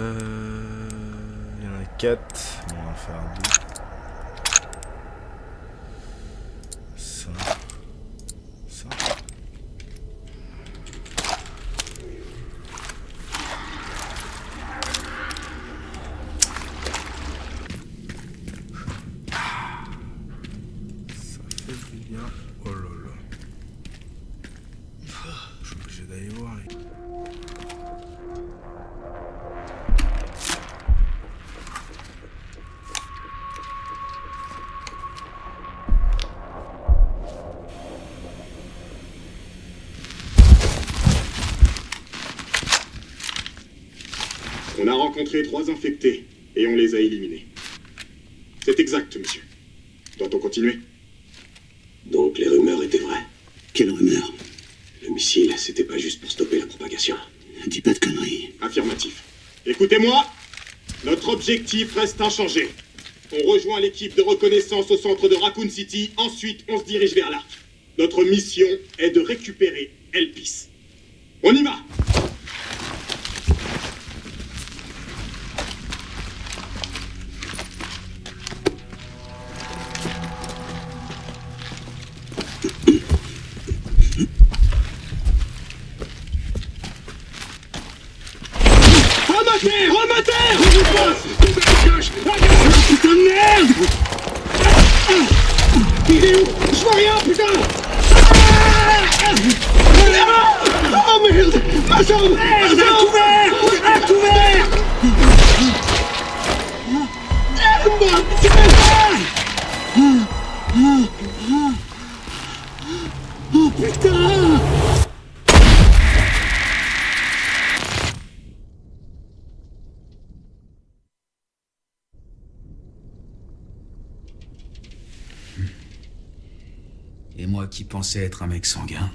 y en a 4. Bon, on va en faire 2. Oh là là. Je suis obligé d'aller voir. On a rencontré 3 infectés et on les a éliminés. C'est exact, monsieur. Doit-on continuer? Donc les rumeurs étaient vraies. Quelle rumeur? Le missile, c'était pas juste pour stopper la propagation. Dis pas de conneries. Affirmatif. Écoutez-moi, notre objectif reste inchangé. On rejoint l'équipe de reconnaissance au centre de Raccoon City, ensuite on se dirige vers l'Arc. Notre mission est de récupérer Elpis. On y va! Remoteur! Putain de merde! Il est où? Je vois rien, putain! Oh merde! Ma jambe! Merde! À couvert! À couvert! Aide-moi! Oh putain! Et moi qui pensais être un mec sanguin.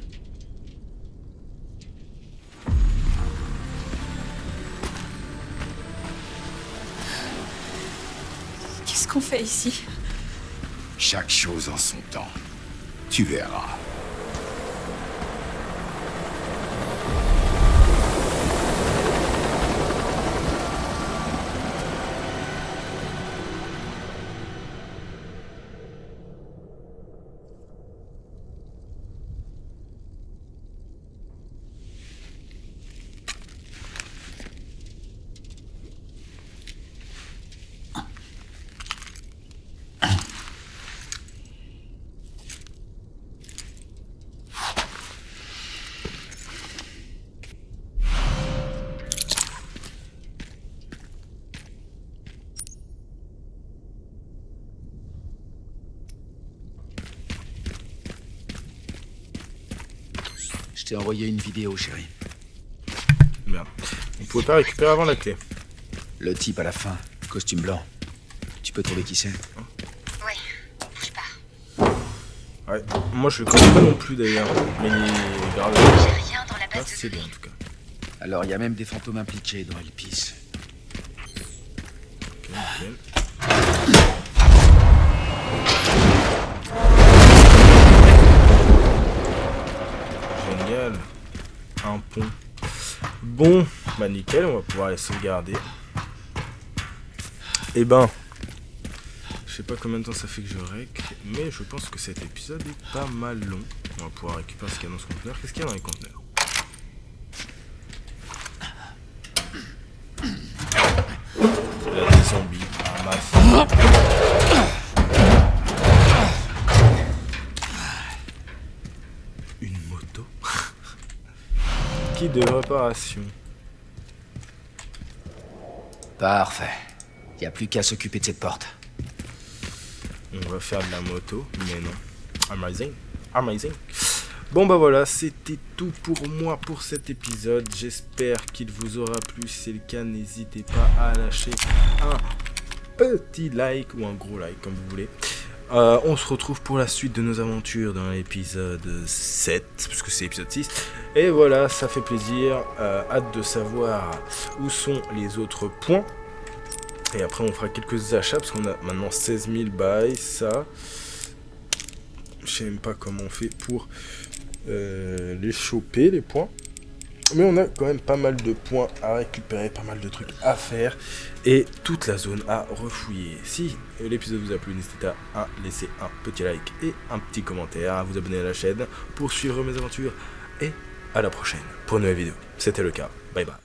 qu'on fait ici? Chaque chose en son temps. Tu verras. Je t'ai envoyé une vidéo, chérie. Merde. On pouvait pas récupérer avant la clé. Le type à la fin, costume blanc. Tu peux trouver qui c'est? Oui, bouge pas. Ouais. Moi je le connais pas non plus d'ailleurs. Mais il est grave. J'ai rien dans la Ah, base de c'est bien données. en tout cas. Alors, il y a même des fantômes impliqués dans Elpis. Ok, nickel. Génial. Un pont. Bon, bah nickel, on va pouvoir les sauvegarder. Et ben, je sais pas combien de temps ça fait que je rec, mais je pense que cet épisode est pas mal long. On va pouvoir récupérer ce qu'il y a dans ce conteneur. Qu'est-ce qu'il y a dans les conteneurs? Il y a des zombies en masse. Une moto. Kit de réparation. Parfait. Il n'y a plus qu'à s'occuper de cette porte. On va faire de la moto, mais non. Amazing. Amazing. Bon bah voilà, c'était tout pour moi pour cet épisode. J'espère qu'il vous aura plu. Si c'est le cas, n'hésitez pas à lâcher un petit like ou un gros like, comme vous voulez. On se retrouve pour la suite de nos aventures dans l'épisode 7, puisque c'est l'épisode 6. Et voilà, ça fait plaisir. Hâte de savoir où sont les autres points. Et après, on fera quelques achats, parce qu'on a maintenant 16 000 bails, ça. Je sais même pas comment on fait pour les choper, les points. Mais on a quand même pas mal de points à récupérer, pas mal de trucs à faire. Et toute la zone à refouiller. Si l'épisode vous a plu, n'hésitez pas à laisser un petit like et un petit commentaire, à vous abonner à la chaîne pour suivre mes aventures. Et à la prochaine pour une nouvelle vidéo. C'était le cas. Bye bye.